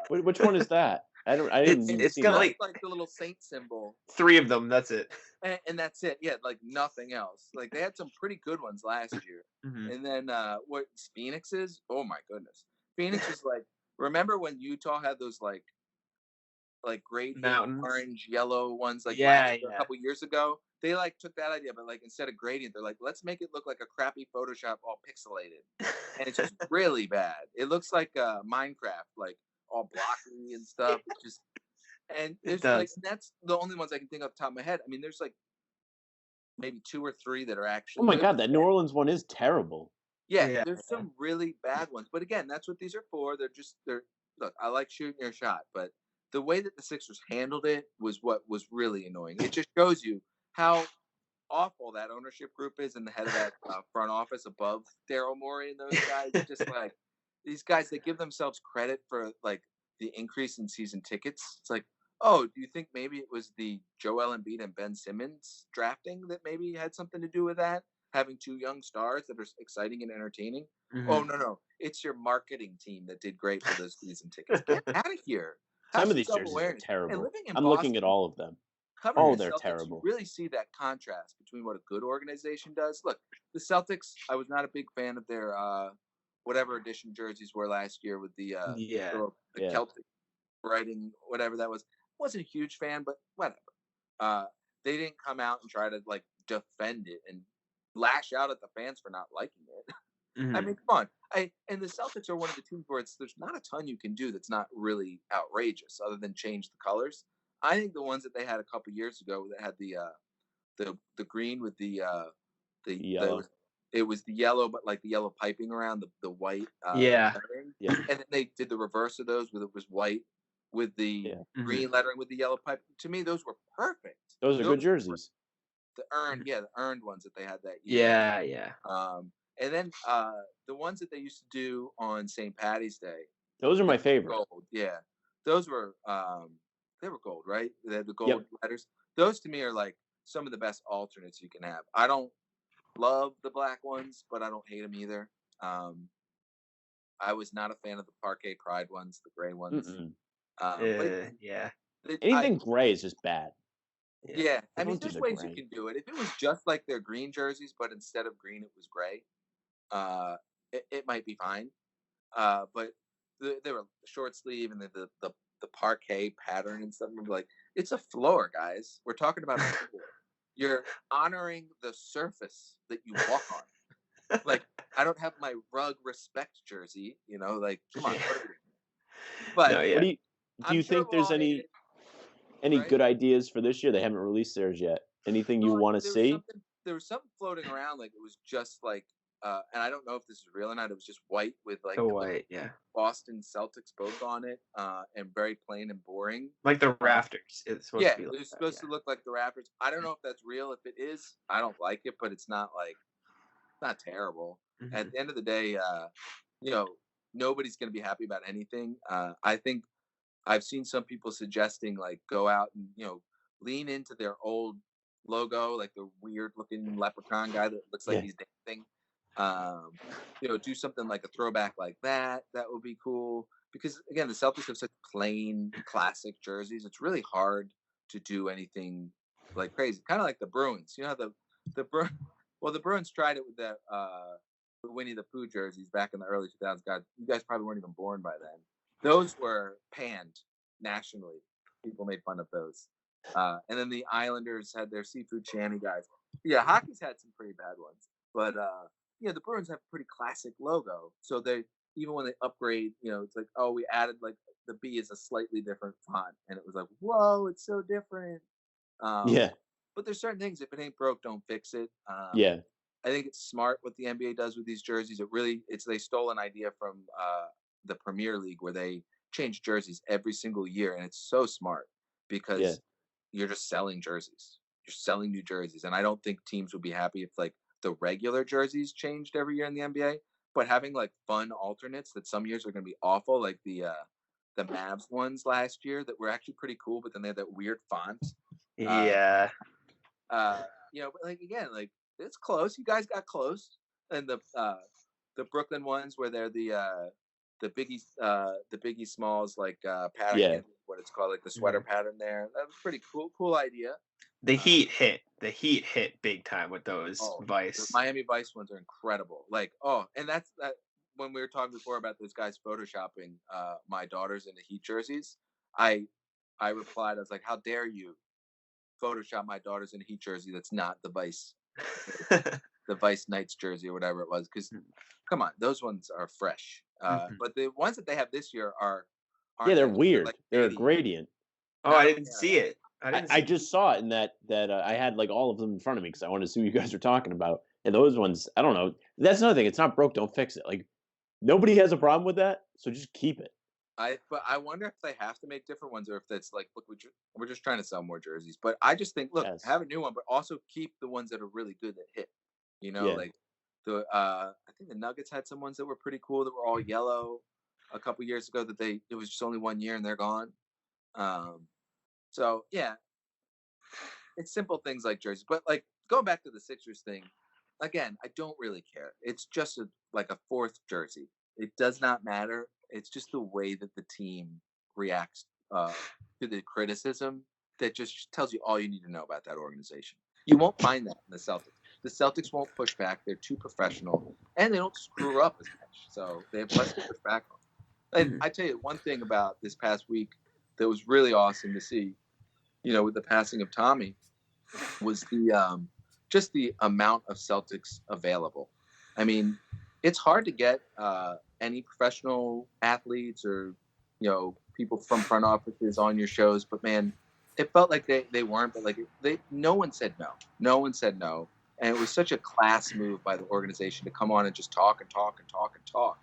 Which one is that? I didn't. It's see got that. like the little saint symbol. 3 of them. That's it. And that's it. Yeah, like nothing else. Like they had some pretty good ones last year. Mm-hmm. And then what Phoenix is? Oh my goodness. Phoenix is like, remember when Utah had those like gradient Mountains. orange, yellow ones like Yeah. a couple years ago? They like took that idea, but like instead of gradient, they're like, let's make it look like a crappy Photoshop all pixelated. And it's just really bad. It looks like Minecraft, like all blocky and stuff. It's just, and there's like, that's the only ones I can think off the top of my head. I mean, there's like maybe 2 or 3 that are actually. Oh my god, that New Orleans one is terrible. Yeah, there's some really bad ones, but again, that's what these are for. They're look. I like shooting your shot, but the way that the Sixers handled it was what was really annoying. It just shows you how awful that ownership group is, and the head of that front office above Daryl Morey and those guys. Just like these guys, they give themselves credit for like the increase in season tickets. It's like, oh, do you think maybe it was the Joel Embiid and Ben Simmons drafting that maybe had something to do with that? Having 2 young stars that are exciting and entertaining. Mm-hmm. Oh, no. It's your marketing team that did great for those season tickets. Get out of here. Some of these jerseys are terrible. I'm looking at all of them. Oh, they're Celtics, terrible. You really see that contrast between what a good organization does. Look, the Celtics, I was not a big fan of their whatever edition jerseys were last year with the Celtic writing, whatever that was. Wasn't a huge fan, but whatever. They didn't come out and try to like defend it and lash out at the fans for not liking it. Mm-hmm. I mean, come on. And the Celtics are one of the teams where there's not a ton you can do that's not really outrageous other than change the colors. I think the ones that they had a couple years ago that had the green with the yellow. It was the yellow, but like the yellow piping around the white. Lettering. Yeah. And then they did the reverse of those, where it was white with the green lettering with the yellow pipe. To me, those were perfect. Those are good jerseys. The earned ones that they had that year. Yeah. And then the ones that they used to do on St. Patty's Day. Those are my favorite. Gold. Yeah. Those were they were gold, right? They had the gold letters. Those to me are like some of the best alternates you can have. I don't love the black ones, but I don't hate them either. I was not a fan of the Parquet Pride ones, the gray ones. Anything gray is just bad. Yeah. I mean, there's ways you can do it. If it was just like their green jerseys, but instead of green, it was gray, it might be fine. But they were short sleeve and the parquet pattern and stuff. Like, it's a floor, guys. We're talking about a floor. You're honoring the surface that you walk on. Like, I don't have my rug respect jersey, like, come on. But do you think there's any good ideas for this year? They haven't released theirs yet. Anything you want to see? There was something floating around, like it was just like, and I don't know if this is real or not. It was just white with like Boston Celtics both on it, and very plain and boring. Like the Rafters. It's supposed to be like it was supposed to look like the Rafters. I don't know if that's real. If it is, I don't like it, but it's not like not terrible. Mhm. At the end of the day, you know, nobody's going to be happy about anything. I think I've seen some people suggesting like go out and lean into their old logo, like the weird looking leprechaun guy that looks like Yeah. he's dancing. Do something like a throwback like that. That would be cool because again, the Celtics have such plain classic jerseys. It's really hard to do anything like crazy. Kind of like the Bruins. You know how the Bruins tried it with the Winnie the Pooh jerseys back in the early 2000s. God, you guys probably weren't even born by then. Those were panned nationally. People made fun of those. And then the Islanders had their seafood shanty guys. Yeah, hockey's had some pretty bad ones. But the Bruins have a pretty classic logo. So they even when they upgrade, it's like, oh, we added like the B is a slightly different font. And it was like, whoa, it's so different. Yeah. But there's certain things, if it ain't broke, don't fix it. Yeah. I think it's smart what the NBA does with these jerseys. They stole an idea from the Premier League where they change jerseys every single year, and it's so smart because you're just selling jerseys. You're selling new jerseys, and I don't think teams would be happy if like the regular jerseys changed every year in the NBA. But having like fun alternates that some years are going to be awful, like the Mavs ones last year that were actually pretty cool, but then they had that weird font. Yeah. But like again, like it's close. You guys got close, and the Brooklyn ones where they're the Biggie Smalls like pattern. Yeah. What it's called, like the sweater pattern there. That was pretty cool idea. The Heat hit big time with those Vice. The Miami Vice ones are incredible. Like and that's that. When we were talking before about those guys photoshopping my daughters into Heat jerseys, I replied, I was like, how dare you Photoshop my daughters in a Heat jersey that's not the Vice, the Vice Knights jersey or whatever it was. Because come on, those ones are fresh. But the ones that they have this year aren't they're weird. Like they're a gradient. Oh, I didn't see it. I just saw it in that I had like all of them in front of me because I wanted to see what you guys are talking about. And those ones, I don't know. That's another thing. It's not broke, don't fix it. Like nobody has a problem with that, so just keep it. But I wonder if they have to make different ones or if that's like, look, we're just trying to sell more jerseys. But I just think, look, have a new one, but also keep the ones that are really good that hit. Like the I think the Nuggets had some ones that were pretty cool that were all yellow a couple years ago that it was just only 1 year and they're gone. So yeah, it's simple things like jerseys. But like going back to the Sixers thing, again, I don't really care. It's just like a fourth jersey. It does not matter. It's just the way that the team reacts to the criticism that just tells you all you need to know about that organization. You won't find that in the Celtics. The Celtics won't push back. They're too professional, and they don't screw up as much. So they have less to push back on. And I tell you one thing about this past week that was really awesome to see, with the passing of Tommy, was the just the amount of Celtics available. I mean, it's hard to get any professional athletes or people from front offices on your shows, but man, it felt like they weren't. But like no one said no. No one said no, and it was such a class move by the organization to come on and just talk and talk and talk and talk.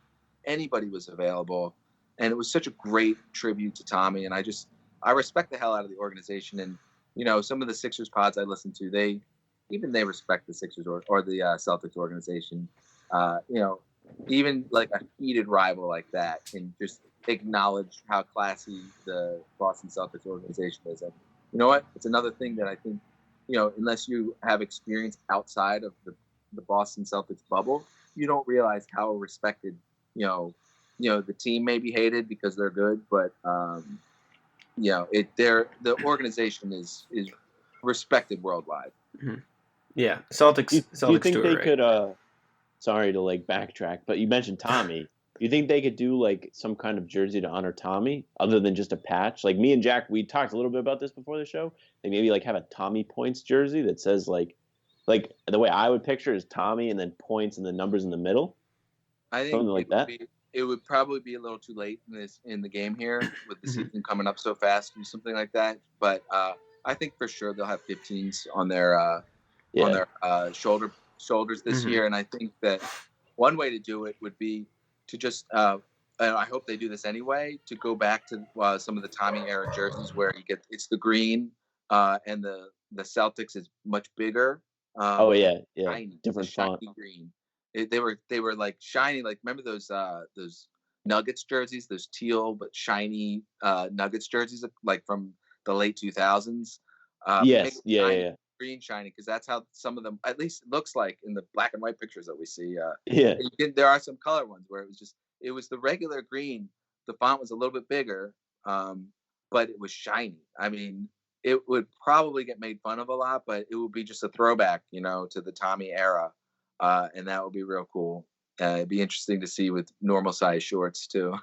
Anybody was available, and it was such a great tribute to Tommy. And I respect the hell out of the organization. And some of the Sixers pods I listen to, they respect the Sixers or the Celtics organization. Even like a heated rival like that can just acknowledge how classy the Boston Celtics organization is. And you know what? It's another thing that I think, unless you have experience outside of the Boston Celtics bubble, you don't realize how respected, the team may be hated because they're good, but the organization is respected worldwide. Mm-hmm. Yeah, Celtics. Do you think they right. could? Sorry to like backtrack, but you mentioned Tommy. Do you think they could do like some kind of jersey to honor Tommy, other than just a patch? Like me and Jack, we talked a little bit about this before the show. They maybe like have a Tommy Points jersey that says like the way I would picture is Tommy and then points and the numbers in the middle. I think something like that. It would probably be a little too late in the game here with the season coming up so fast to do something like that. But I think for sure they'll have 15s on their shoulders this year, and I think that one way to do it would be to just and I hope they do this anyway, to go back to some of the Tommy era jerseys where it's the green and the Celtics is much bigger. Tiny, different font, green. They were like shiny. Like remember those Nuggets jerseys, those teal but shiny Nuggets jerseys, like from the late 2000s. Yes, yeah. Green shiny, because that's how some of them, at least it looks like in the black and white pictures that we see. Yeah. There are some color ones where it was the regular green. The font was a little bit bigger, but it was shiny. I mean, it would probably get made fun of a lot, but it would be just a throwback, to the Tommy era, and that would be real cool. It'd be interesting to see with normal size shorts too.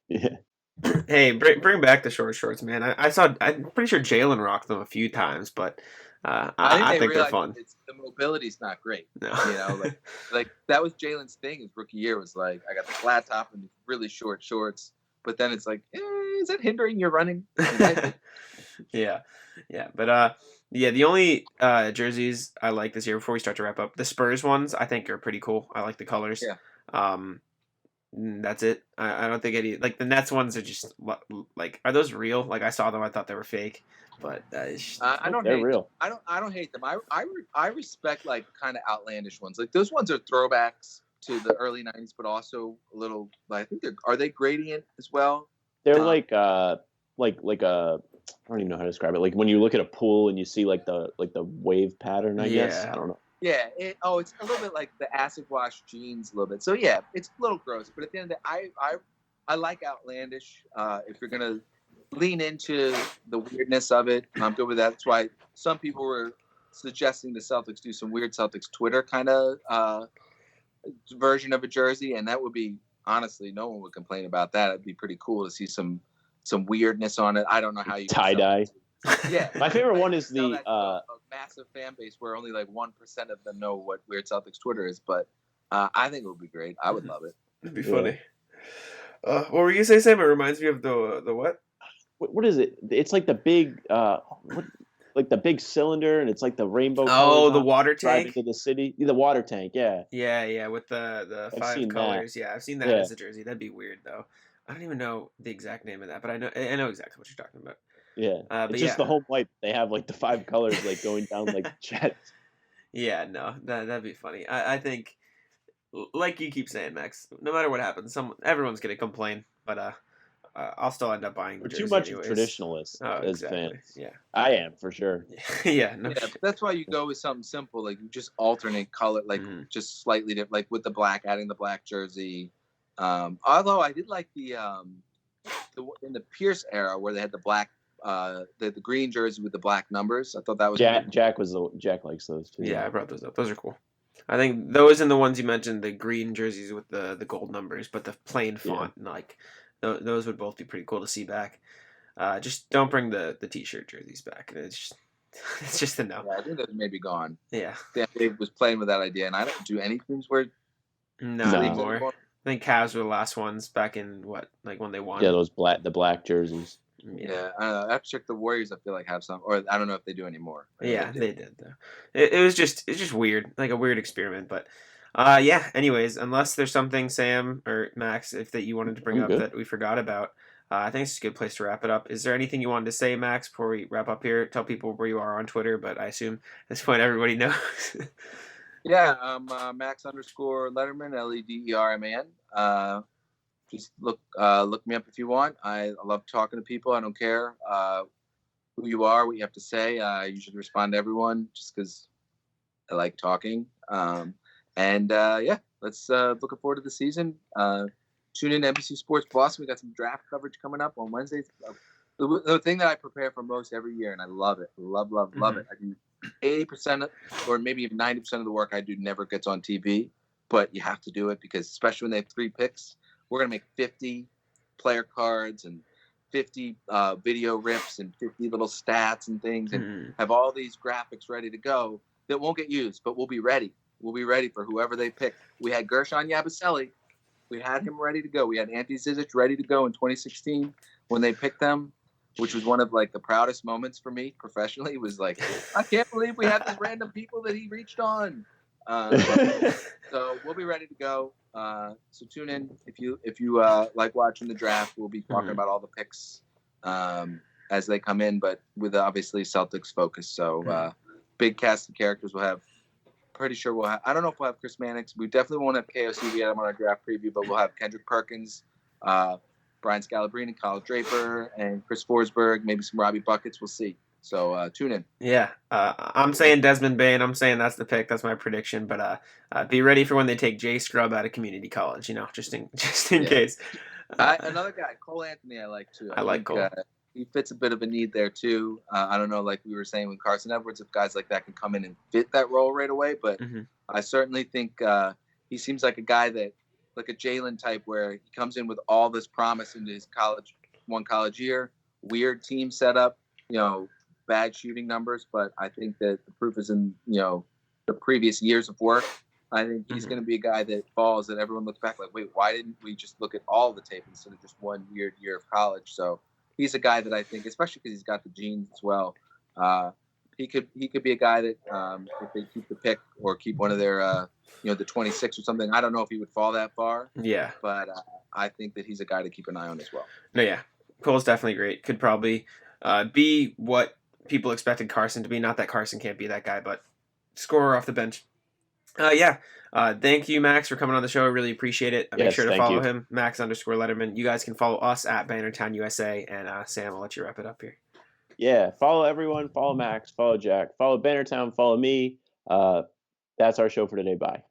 Yeah. Hey, bring back the short shorts, man. I'm pretty sure Jaylen rocked them a few times, but I think they're fun. The mobility's not great. No. Like that was Jaylen's thing his rookie year, was like, I got the flat top and really short shorts, but then it's like, is that hindering your running? Yeah, but the only jerseys I like this year, before we start to wrap up, the Spurs ones I think are pretty cool. I like the colors. Yeah. That's it. I don't think any, like the Nets ones are just like, are those real? Like I saw them, I thought they were fake, but I don't. They're real. I don't hate them. I respect like kind of outlandish ones. Like those ones are throwbacks to the early '90s, but also a little. I think are they gradient as well? They're like a I don't even know how to describe it. Like when you look at a pool and you see like the wave pattern. I guess I don't know. Yeah, it's a little bit like the acid wash jeans a little bit. So yeah, it's a little gross, but at the end of the day, I like outlandish. If you're gonna lean into the weirdness of it, I'm good with that. That's why some people were suggesting the Celtics do some weird Celtics Twitter kind of version of a jersey, and that would be, honestly, no one would complain about that. It'd be pretty cool to see some weirdness on it. I don't know how you tie dye. Yeah, my favorite one is the a massive fan base where only like 1% of them know what Weird Celtics Twitter is, but I think it would be great. I would love it. It'd be funny. What were you gonna say, Sam? It reminds me of the what? What is it? It's like the big like the big cylinder, and it's like the rainbow. Oh, the water tank into the city. The water tank, yeah. Yeah, with the 5 colors. That. Yeah, I've seen that as a jersey. That'd be weird though. I don't even know the exact name of that, but I know exactly what you're talking about. Yeah, it's just the home white. They have like the 5 colors like going down like jets. Yeah, no, that'd be funny. I think, like you keep saying, Max, no matter what happens, everyone's gonna complain, but I'll still end up buying. We're too much traditionalists as fans. Yeah, I am for sure. But that's why you go with something simple, like you just alternate color, like just slightly different, like with the black, adding the black jersey. Although I did like the in the Pierce era where they had the black. The green jersey with the black numbers. I thought that was Jack likes those too. Yeah, I brought those up. Those are cool. I think those and the ones you mentioned, the green jerseys with the gold numbers, but the plain font, like those would both be pretty cool to see back. Just don't bring the t-shirt jerseys back. It's just a no. Yeah, I think those may be gone. Yeah, Dave was playing with that idea, and I don't do any teams where not anymore. I think Cavs were the last ones back in when they won. Yeah, the black jerseys. Yeah, I don't know. I have to check the Warriors. I feel like have some, or I don't know if they do anymore. Yeah, they did though. It's just weird, like a weird experiment. But Anyways, unless there's something, Sam or Max, that you wanted to bring up that we forgot about, I think it's a good place to wrap it up. Is there anything you wanted to say, Max, before we wrap up here? Tell people where you are on Twitter, but I assume at this point everybody knows. Yeah, Max _ Lederman, Lederman. Just look me up if you want. I love talking to people. I don't care who you are, what you have to say. I usually respond to everyone just because I like talking. Let's looking forward to the season. Tune in to NBC Sports Boston. We got some draft coverage coming up on Wednesdays. The thing that I prepare for most every year, and I love it. Love it. I do 80% or maybe even 90% of the work I do never gets on TV, but you have to do it because especially when they have 3 picks, we're going to make 50 player cards and 50 video rips and 50 little stats and things and have all these graphics ready to go that won't get used, but we'll be ready. We'll be ready for whoever they pick. We had Gershon Yabusele. We had him ready to go. We had Ante Zizic ready to go in 2016 when they picked them, which was one of like the proudest moments for me professionally. It was like, I can't believe we have these random people that he reached on. So we'll be ready to go. So tune in if you like watching the draft. We'll be talking about all the picks as they come in, but with obviously Celtics focus. So big cast of characters. We'll have pretty sure we'll have. I don't know if we'll have Chris Mannix. We definitely won't have KOC. We had him on our draft preview, but we'll have Kendrick Perkins, Brian Scalabrine, Kyle Draper, and Chris Forsberg. Maybe some Robbie Buckets. We'll see. So tune in. Yeah, I'm saying Desmond Bain. I'm saying that's the pick. That's my prediction. But be ready for when they take Jay Scrubb out of community college. Just in case. Another guy, Cole Anthony, I like too. I like Cole. He fits a bit of a need there too. I don't know, like we were saying with Carson Edwards, if guys like that can come in and fit that role right away. But I certainly think he seems like a guy that, like a Jaylen type, where he comes in with all this promise into his college year, weird team setup, bad shooting numbers. But I think that the proof is in, the previous years of work. I think he's going to be a guy that falls, that everyone looks back like, wait, why didn't we just look at all the tape instead of just one weird year of college? So he's a guy that I think, especially because he's got the genes as well, he could be a guy that if they keep the pick or keep one of their, the 26 or something, I don't know if he would fall that far. Yeah. But I think that he's a guy to keep an eye on as well. No, yeah. Cole's definitely great. Could probably be what people expected Carson to be. Not that Carson can't be that guy, but scorer off the bench. Thank you, Max, for coming on the show. I really appreciate it. Make sure to follow him, Max_Lederman. You guys can follow us at Bannertown USA. And Sam, I'll let you wrap it up here. Yeah, follow everyone. Follow Max. Follow Jack. Follow Bannertown. Follow me. That's our show for today. Bye.